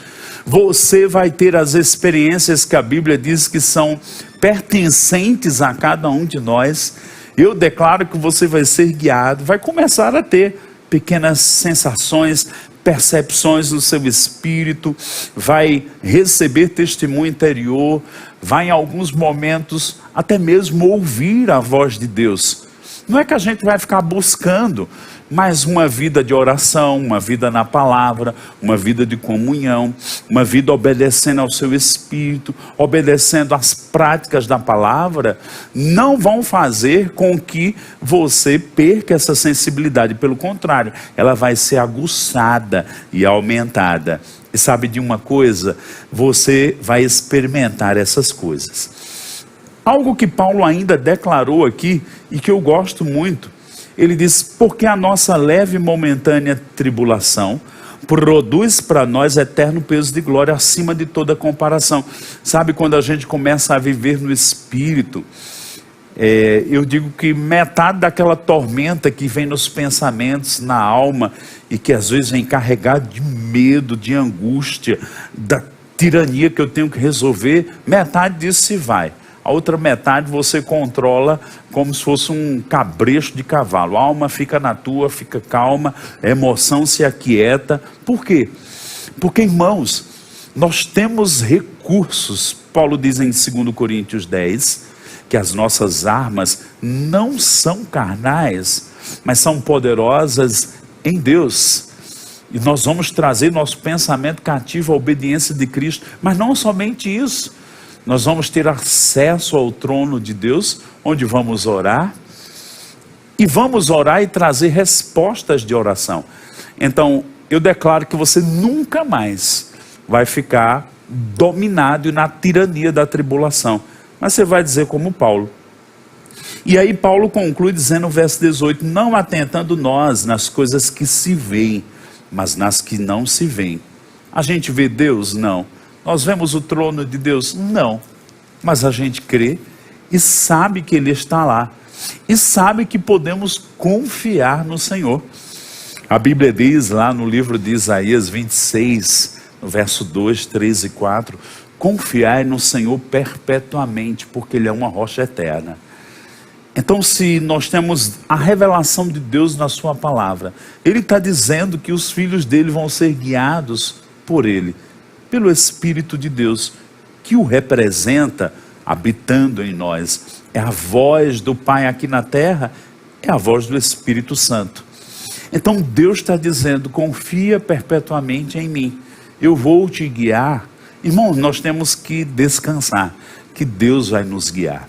Você vai ter as experiências que a Bíblia diz que são pertencentes a cada um de nós. Eu declaro que você vai ser guiado, vai começar a ter pequenas sensações, percepções no seu espírito, vai receber testemunho interior, vai em alguns momentos até mesmo ouvir a voz de Deus. Não é que a gente vai ficar buscando, mas uma vida de oração, uma vida na palavra, uma vida de comunhão, uma vida obedecendo ao seu espírito, obedecendo às práticas da palavra, não vão fazer com que você perca essa sensibilidade. Pelo contrário, ela vai ser aguçada e aumentada. E sabe de uma coisa? Você vai experimentar essas coisas. Algo que Paulo ainda declarou aqui, e que eu gosto muito, ele diz: porque a nossa leve e momentânea tribulação produz para nós eterno peso de glória acima de toda comparação. Sabe, quando a gente começa a viver no Espírito, eu digo que metade daquela tormenta que vem nos pensamentos, na alma, e que às vezes vem carregado de medo, de angústia, da tirania que eu tenho que resolver, metade disso se vai. A outra metade você controla como se fosse um cabresto de cavalo. A alma fica na tua, fica calma, a emoção se aquieta. Por quê? Porque, irmãos, nós temos recursos. Paulo diz em 2 Coríntios 10, que as nossas armas não são carnais, mas são poderosas em Deus. E nós vamos trazer nosso pensamento cativo à obediência de Cristo. Mas não somente isso. Nós vamos ter acesso ao trono de Deus, onde vamos orar. E vamos orar e trazer respostas de oração. Então, eu declaro que você nunca mais vai ficar dominado na tirania da tribulação. Mas você vai dizer como Paulo. E aí Paulo conclui dizendo no verso 18: não atentando nós nas coisas que se veem, mas nas que não se veem. A gente vê Deus? Não. Nós vemos o trono de Deus? Não. Mas a gente crê e sabe que Ele está lá. E sabe que podemos confiar no Senhor. A Bíblia diz lá no livro de Isaías 26, no verso 2, 3 e 4: confiai no Senhor perpetuamente, porque Ele é uma rocha eterna. Então, se nós temos a revelação de Deus na sua palavra, Ele está dizendo que os filhos dele vão ser guiados por Ele, pelo Espírito de Deus, que o representa, habitando em nós. É a voz do Pai aqui na terra, é a voz do Espírito Santo. Então Deus está dizendo: confia perpetuamente em mim, eu vou te guiar. Irmão, nós temos que descansar, que Deus vai nos guiar.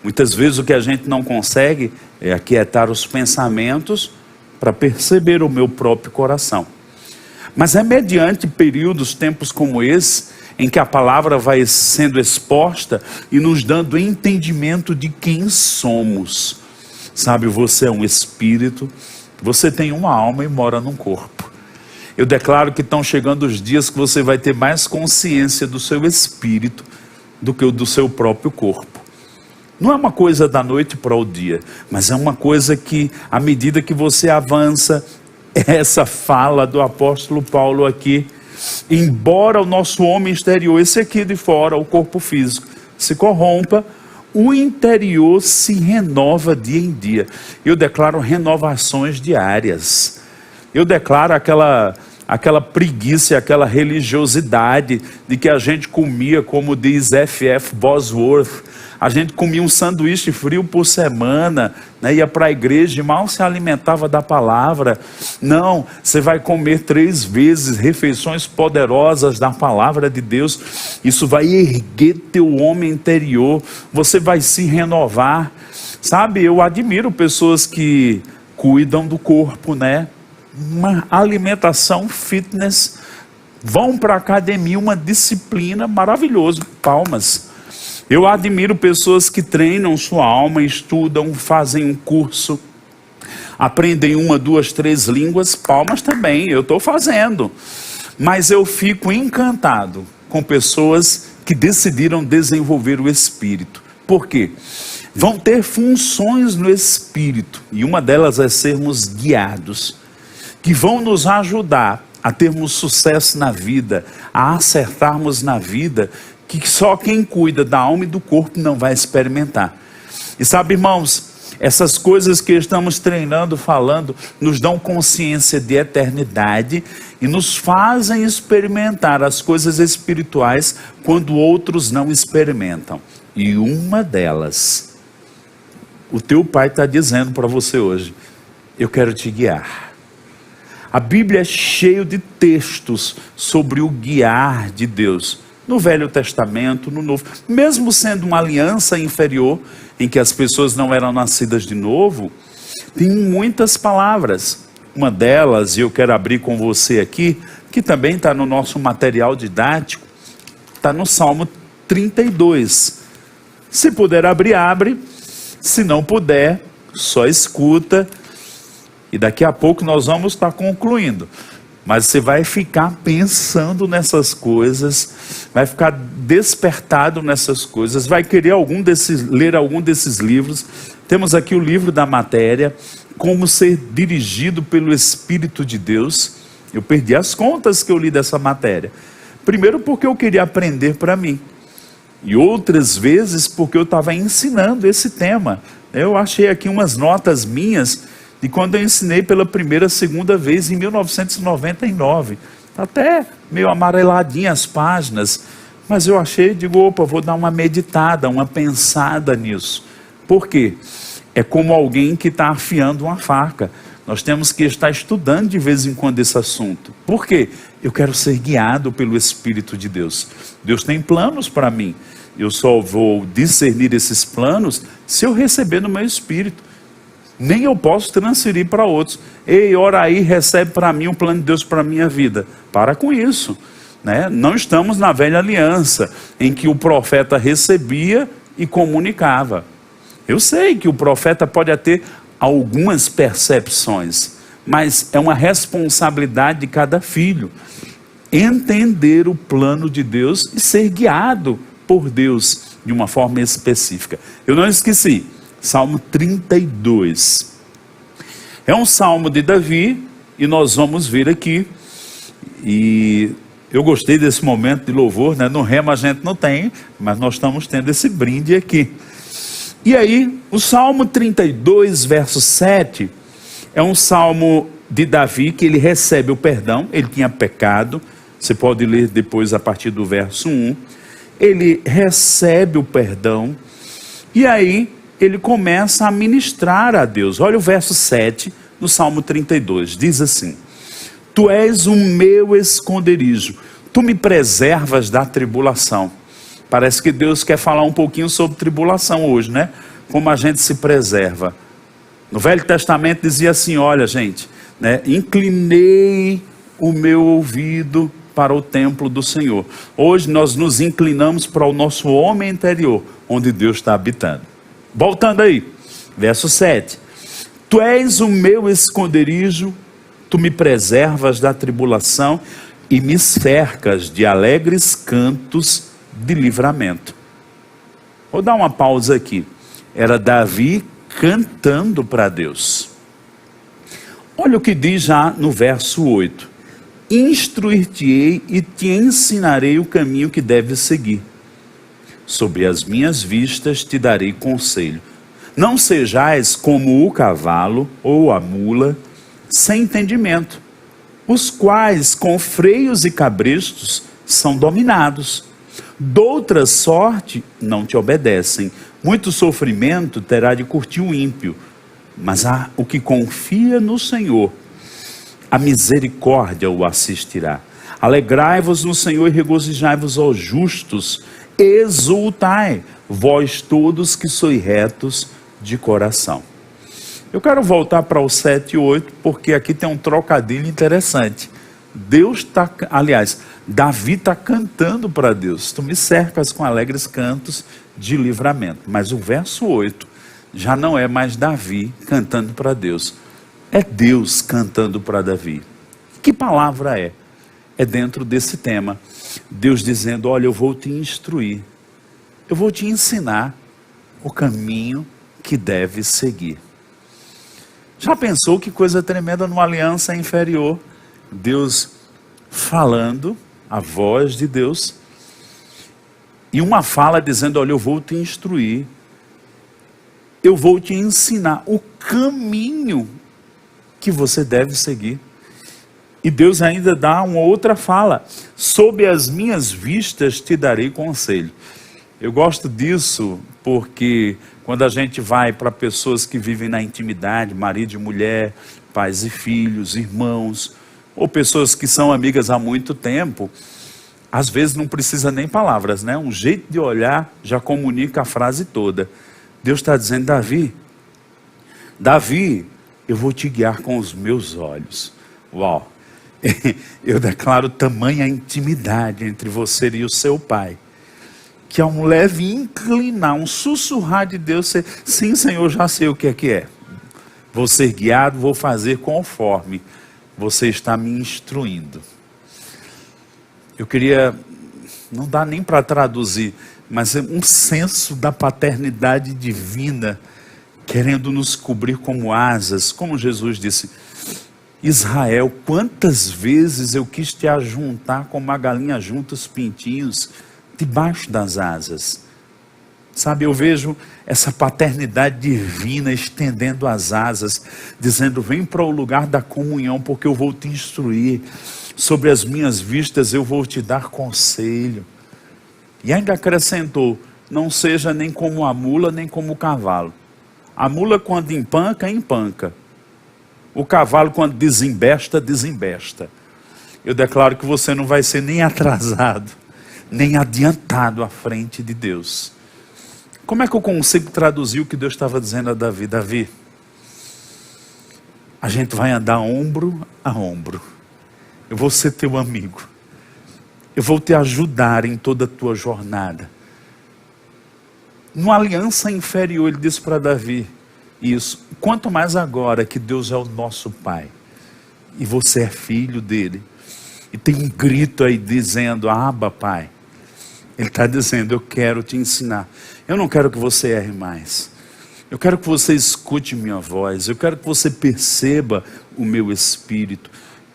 Muitas vezes o que a gente não consegue é aquietar os pensamentos para perceber o meu próprio coração. Mas é mediante períodos, tempos como esse, em que a palavra vai sendo exposta e nos dando entendimento de quem somos. Sabe, você é um espírito, você tem uma alma e mora num corpo. Eu declaro que estão chegando os dias que você vai ter mais consciência do seu espírito do que o do seu próprio corpo. Não é uma coisa da noite para o dia, mas é uma coisa que, à medida que você avança, essa fala do apóstolo Paulo aqui: embora o nosso homem exterior, esse aqui de fora, o corpo físico, se corrompa, o interior se renova dia em dia. Eu declaro renovações diárias. Eu declaro aquela preguiça, aquela religiosidade de que a gente comia, como diz F.F. Bosworth, a gente comia um sanduíche frio por semana, né? Ia para a igreja e mal se alimentava da palavra. Não, você vai comer 3 vezes refeições poderosas da palavra de Deus. Isso vai erguer teu homem interior, você vai se renovar. Sabe, eu admiro pessoas que cuidam do corpo, né? Uma alimentação fitness, vão para a academia, uma disciplina maravilhosa, palmas. Eu admiro pessoas que treinam sua alma, estudam, fazem um curso, aprendem 1, 2, 3 línguas, palmas também, eu estou fazendo. Mas eu fico encantado com pessoas que decidiram desenvolver o espírito. Por quê? Vão ter funções no espírito, e uma delas é sermos guiados, que vão nos ajudar a termos sucesso na vida, a acertarmos na vida, que só quem cuida da alma e do corpo não vai experimentar. E sabe, irmãos, essas coisas que estamos treinando, falando, nos dão consciência de eternidade e nos fazem experimentar as coisas espirituais quando outros não experimentam. E uma delas, o teu pai está dizendo para você hoje: eu quero te guiar. A Bíblia é cheia de textos sobre o guiar de Deus. No Velho Testamento, no Novo, mesmo sendo uma aliança inferior, em que as pessoas não eram nascidas de novo, tem muitas palavras. Uma delas, e eu quero abrir com você aqui, que também está no nosso material didático, está no Salmo 32. Se puder abrir, abre. Se não puder, só escuta. E daqui a pouco nós vamos estar concluindo. Mas você vai ficar pensando nessas coisas, vai ficar despertado nessas coisas, vai querer ler algum desses livros. Temos aqui o livro da matéria, Como Ser Dirigido pelo Espírito de Deus. Eu perdi as contas que eu li dessa matéria. Primeiro porque eu queria aprender para mim. E outras vezes porque eu estava ensinando esse tema. Eu achei aqui umas notas minhas de quando eu ensinei pela primeira, segunda vez em 1999. Está até meio amareladinha as páginas, mas eu achei, digo, opa, vou dar uma meditada, uma pensada nisso. Por quê? É como alguém que está afiando uma faca. Nós temos que estar estudando de vez em quando esse assunto. Por quê? Eu quero ser guiado pelo Espírito de Deus. Deus tem planos para mim. Eu só vou discernir esses planos se eu receber no meu espírito. Nem eu posso transferir para outros. Ei, ora aí, recebe para mim um plano de Deus para a minha vida. Para com isso, né? Não estamos na velha aliança, em que o profeta recebia e comunicava. Eu sei que o profeta pode ter algumas percepções, mas é uma responsabilidade de cada filho entender o plano de Deus e ser guiado por Deus de uma forma específica. Eu não esqueci. Salmo 32, é um salmo de Davi, e nós vamos ver aqui, e eu gostei desse momento de louvor, né? No Rema a gente não tem, mas nós estamos tendo esse brinde aqui. E aí, o Salmo 32, verso 7, é um salmo de Davi, que ele recebe o perdão, ele tinha pecado, você pode ler depois a partir do verso 1, ele recebe o perdão, e aí, ele começa a ministrar a Deus. Olha o verso 7 no Salmo 32, diz assim: Tu és o meu esconderijo, tu me preservas da tribulação. Parece que Deus quer falar um pouquinho sobre tribulação hoje, né? Como a gente se preserva. No Velho Testamento dizia assim, olha gente, né? Inclinei o meu ouvido para o templo do Senhor. Hoje nós nos inclinamos para o nosso homem interior, onde Deus está habitando. Voltando aí, verso 7. Tu és o meu esconderijo, tu me preservas da tribulação e me cercas de alegres cantos de livramento. Vou dar uma pausa aqui. Era Davi cantando para Deus. Olha o que diz já no verso 8. Instruir-te-ei e te ensinarei o caminho que deves seguir. Sobre as minhas vistas te darei conselho. Não sejais como o cavalo ou a mula, sem entendimento, os quais com freios e cabrestos são dominados. Doutra sorte não te obedecem. Muito sofrimento terá de curtir o ímpio. Mas o que confia no Senhor, a misericórdia o assistirá. Alegrai-vos no Senhor e regozijai-vos aos justos. Exultai, vós todos que sois retos de coração. Eu quero voltar para o 7 e 8, porque aqui tem um trocadilho interessante. Davi está cantando para Deus. Tu me cercas com alegres cantos de livramento. Mas o verso 8 já não é mais Davi cantando para Deus. É Deus cantando para Davi. Que palavra é? É dentro desse tema. Deus dizendo, olha, eu vou te instruir. Eu vou te ensinar o caminho que deve seguir. Já pensou que coisa tremenda numa aliança inferior? Deus falando, a voz de Deus, e uma fala dizendo, olha, eu vou te instruir, eu vou te ensinar o caminho que você deve seguir. E Deus ainda dá uma outra fala, sob as minhas vistas te darei conselho. Eu gosto disso porque quando a gente vai para pessoas que vivem na intimidade, marido e mulher, pais e filhos, irmãos, ou pessoas que são amigas há muito tempo, às vezes não precisa nem palavras, né? Um jeito de olhar já comunica a frase toda. Deus está dizendo, Davi, eu vou te guiar com os meus olhos. Uau! Eu declaro tamanha intimidade entre você e o seu pai, que há um leve inclinar, um sussurrar de Deus, sim, Senhor, já sei o que é. Vou ser guiado, vou fazer conforme você está me instruindo. Eu queria, não dá nem para traduzir, mas é um senso da paternidade divina, querendo nos cobrir como asas, como Jesus disse, Israel, quantas vezes eu quis te ajuntar como a galinha junta os pintinhos, debaixo das asas. Sabe, eu vejo essa paternidade divina estendendo as asas, dizendo, vem para o lugar da comunhão, porque eu vou te instruir, sobre as minhas vistas eu vou te dar conselho. E ainda acrescentou, não seja nem como a mula, nem como o cavalo. A mula quando empanca, empanca. O cavalo quando desembesta, desembesta. Eu declaro que você não vai ser nem atrasado, nem adiantado à frente de Deus. Como é que eu consigo traduzir o que Deus estava dizendo a Davi? Davi, a gente vai andar ombro a ombro. Eu vou ser teu amigo. Eu vou te ajudar em toda a tua jornada. Numa aliança inferior, ele disse para Davi isso. Quanto mais agora que Deus é o nosso Pai. E você é filho dele. E tem um grito aí dizendo, Abba, Pai. Ele está dizendo, eu quero te ensinar. Eu não quero que você erre mais. Eu quero que você escute minha voz. Eu quero que você perceba o meu espírito.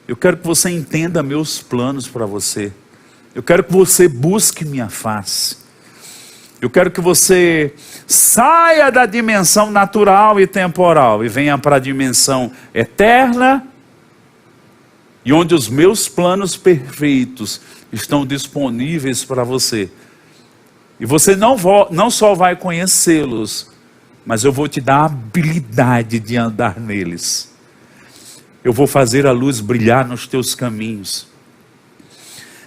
Eu quero que você entenda meus planos para você. Eu quero que você busque minha face. Eu quero que você saia da dimensão natural e temporal e venha para a dimensão eterna, e onde os meus planos perfeitos estão disponíveis para você. E você não só vai conhecê-los, mas eu vou te dar a habilidade de andar neles. Eu vou fazer a luz brilhar nos teus caminhos.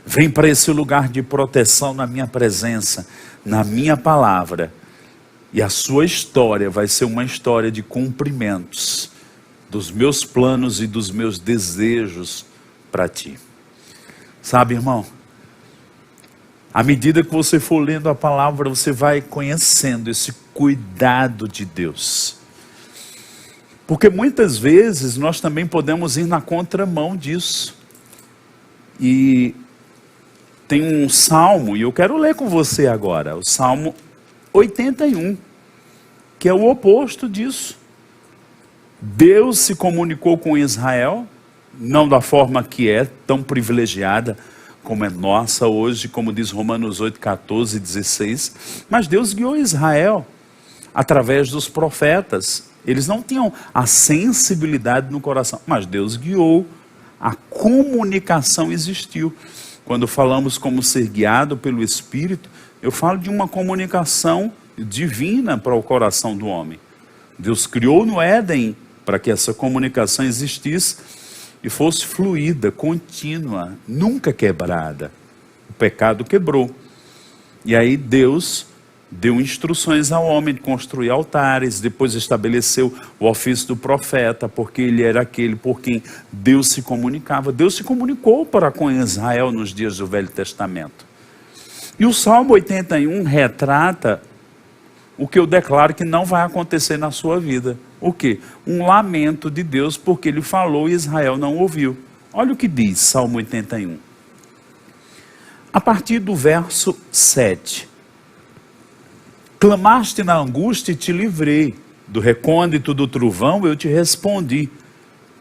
Vem para esse lugar de proteção na minha presença, na minha palavra. E a sua história vai ser uma história de cumprimentos dos meus planos e dos meus desejos para ti. Sabe, irmão? À medida que você for lendo a palavra, você vai conhecendo esse cuidado de Deus. Porque muitas vezes nós também podemos ir na contramão disso. E tem um salmo, e eu quero ler com você agora, o Salmo 81, que é o oposto disso. Deus se comunicou com Israel, não da forma que é, tão privilegiada como é nossa hoje, como diz Romanos 8, 14 e 16, mas Deus guiou Israel através dos profetas. Eles não tinham a sensibilidade no coração, mas Deus guiou, a comunicação existiu. Quando falamos como ser guiado pelo Espírito, eu falo de uma comunicação divina para o coração do homem. Deus criou no Éden para que essa comunicação existisse e fosse fluida, contínua, nunca quebrada. O pecado quebrou. E aí Deus deu instruções ao homem de construir altares, depois estabeleceu o ofício do profeta, porque ele era aquele por quem Deus se comunicava. Deus se comunicou para com Israel nos dias do Velho Testamento. E o Salmo 81 retrata o que eu declaro que não vai acontecer na sua vida. O quê? Um lamento de Deus, porque ele falou e Israel não ouviu. Olha o que diz Salmo 81. A partir do verso 7. Clamaste na angústia e te livrei, do recôndito do trovão eu te respondi,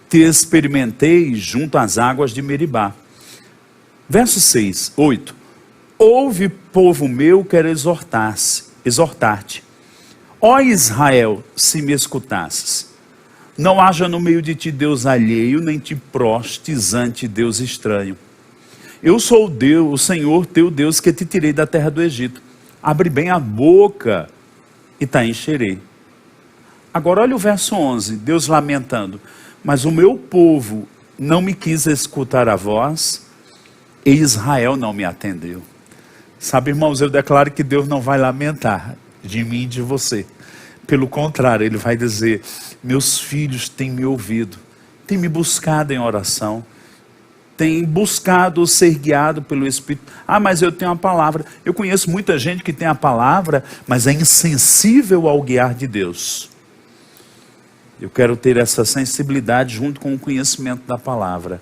te experimentei junto às águas de Meribá. Verso 8. Ouve, povo meu, quero exortar-te. Ó Israel, se me escutasses, não haja no meio de ti Deus alheio, nem te prostes ante Deus estranho. Eu sou o Deus, o Senhor teu Deus, que te tirei da terra do Egito. Abre bem a boca e te encherei. Agora olha o verso 11, Deus lamentando. Mas o meu povo não me quis escutar a voz, e Israel não me atendeu. Sabe, irmãos, eu declaro que Deus não vai lamentar de mim e de você. Pelo contrário, Ele vai dizer, meus filhos têm me ouvido, têm me buscado em oração, tem buscado ser guiado pelo Espírito. Ah, mas eu tenho a palavra. Eu conheço muita gente que tem a palavra, mas é insensível ao guiar de Deus. Eu quero ter essa sensibilidade junto com o conhecimento da palavra.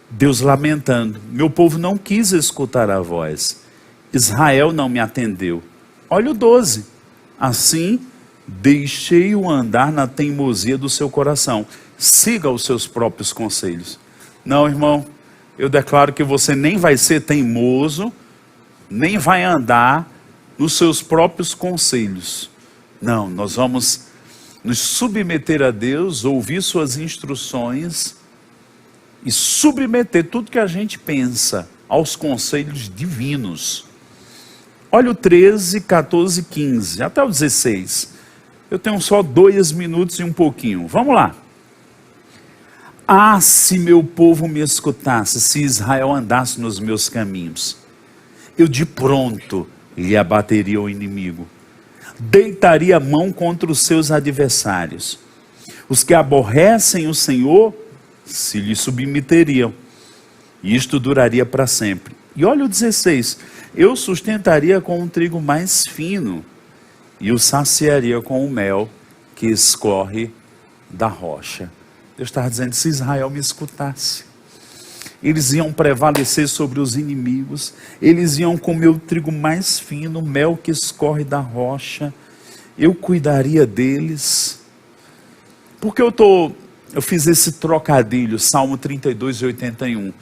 Deus lamentando, meu povo não quis escutar a voz, Israel não me atendeu. Olha o 12, assim deixei-o andar na teimosia do seu coração, siga os seus próprios conselhos. Não, irmão, eu declaro que você nem vai ser teimoso, nem vai andar nos seus próprios conselhos. Não, nós vamos nos submeter a Deus, ouvir suas instruções e submeter tudo que a gente pensa aos conselhos divinos. Olha o 13, 14, 15, até o 16. Eu tenho só 2 minutos e um pouquinho. Vamos lá. Ah, se meu povo me escutasse, se Israel andasse nos meus caminhos, eu de pronto lhe abateria o inimigo, deitaria a mão contra os seus adversários. Os que aborrecem o Senhor se lhe submeteriam, e isto duraria para sempre. E olha o 16, eu sustentaria com um trigo mais fino, e o saciaria com o mel que escorre da rocha. Deus estava dizendo, se Israel me escutasse, eles iam prevalecer sobre os inimigos, eles iam comer o trigo mais fino, o mel que escorre da rocha, eu cuidaria deles. Porque eu fiz esse trocadilho, Salmo 32 e 81,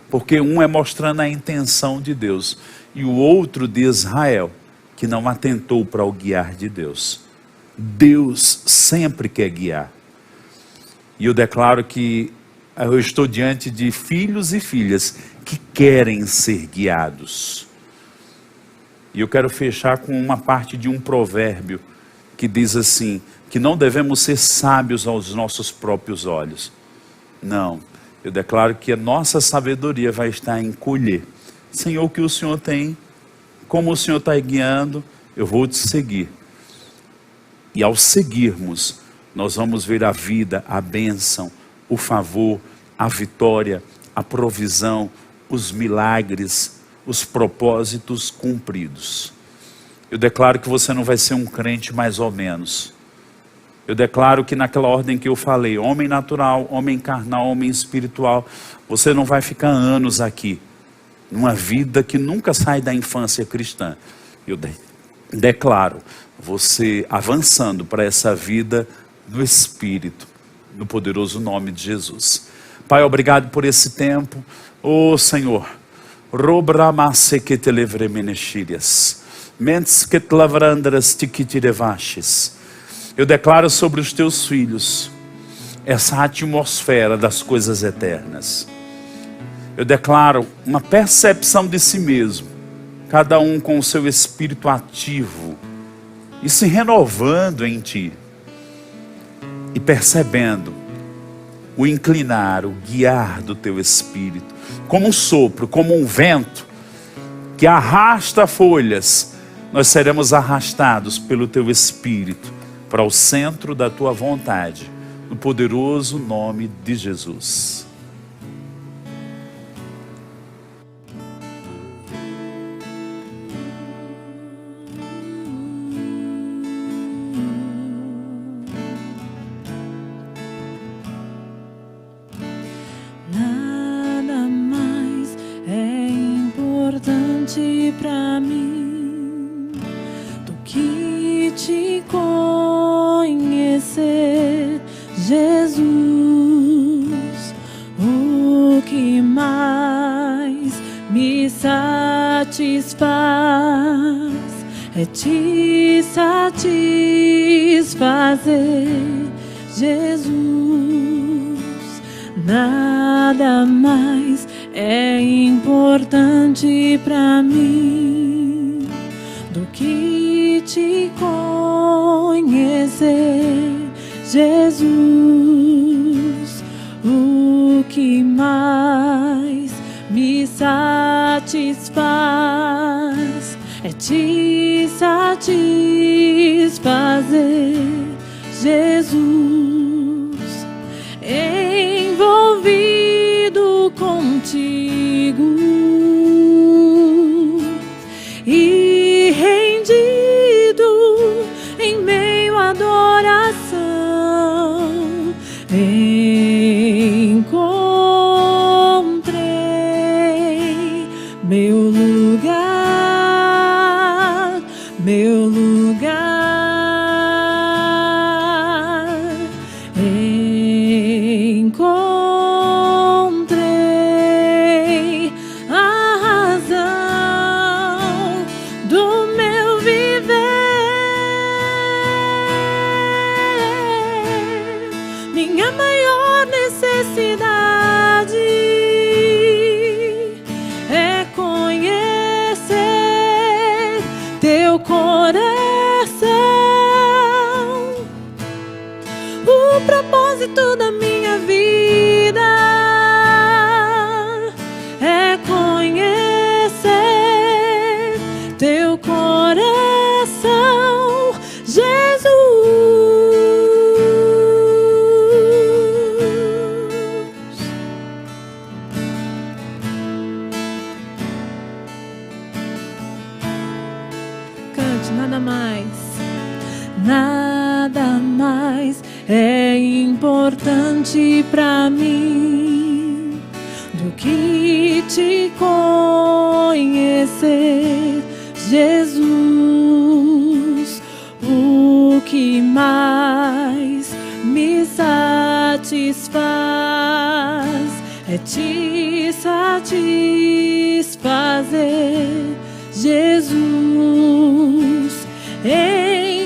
porque um é mostrando a intenção de Deus, e o outro de Israel, que não atentou para o guiar de Deus. Deus sempre quer guiar. E eu declaro que eu estou diante de filhos e filhas que querem ser guiados. E eu quero fechar com uma parte de um provérbio que diz assim, que não devemos ser sábios aos nossos próprios olhos. Não, eu declaro que a nossa sabedoria vai estar em colher. Senhor, o que o Senhor tem, como o Senhor está guiando, eu vou te seguir. E ao seguirmos, nós vamos ver a vida, a bênção, o favor, a vitória, a provisão, os milagres, os propósitos cumpridos. Eu declaro que você não vai ser um crente mais ou menos. Eu declaro que naquela ordem que eu falei, homem natural, homem carnal, homem espiritual, você não vai ficar anos aqui, numa vida que nunca sai da infância cristã. Eu declaro você avançando para essa vida no Espírito, no poderoso nome de Jesus. Pai, obrigado por esse tempo. Ô Senhor, eu declaro sobre os teus filhos essa atmosfera das coisas eternas. Eu declaro uma percepção de si mesmo, cada um com o seu espírito ativo e se renovando em ti. E percebendo o inclinar, o guiar do teu Espírito, como um sopro, como um vento, que arrasta folhas nós seremos arrastados pelo Teu Espírito para o centro da Tua vontade, no poderoso nome de Jesus. Nada mais é importante pra mim do que te conhecer, Jesus. O que mais me satisfaz é te satisfazer, Jesus. Nada mais é importante pra mim do que te conhecer, Jesus. O que mais me satisfaz é te satisfazer, Jesus. Envolvido contigo e rendido em meio à adoração, encontrei meu lugar, meu lugar. Encontrei a razão do meu viver, minha maior necessidade é conhecer teu coração. O propósito da minha vida é conhecer teu coração, Jesus. Cante, nada mais. Nada mais é importante pra mim do que te conhecer, Jesus. O que mais me satisfaz é te satisfazer, Jesus.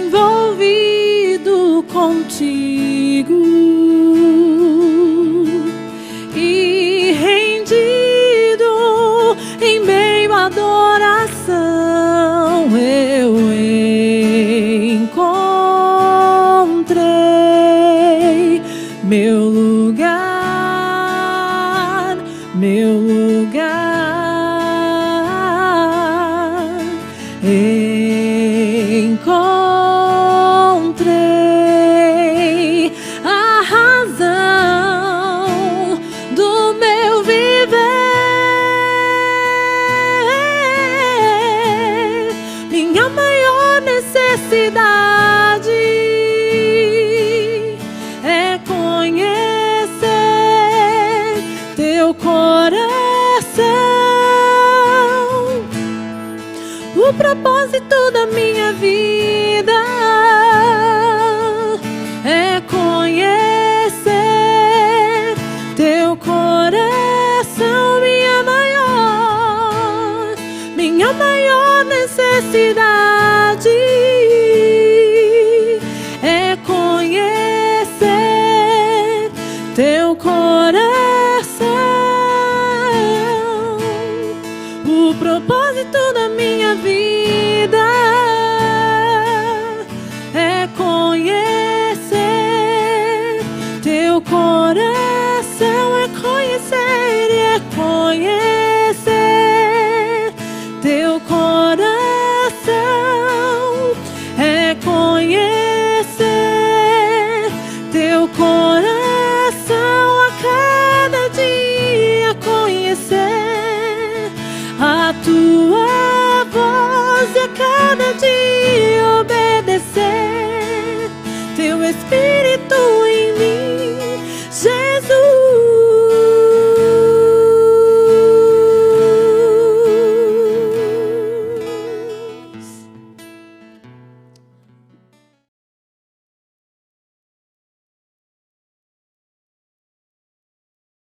Envolvido contigo e rendido em meio à adoração, eu encontrei meu lugar, meu lugar. Encontrei a razão do meu viver, minha maior necessidade é conhecer teu coração. O propósito da minha vida é conhecer teu coração, minha maior necessidade é conhecer teu coração. O propósito da minha vida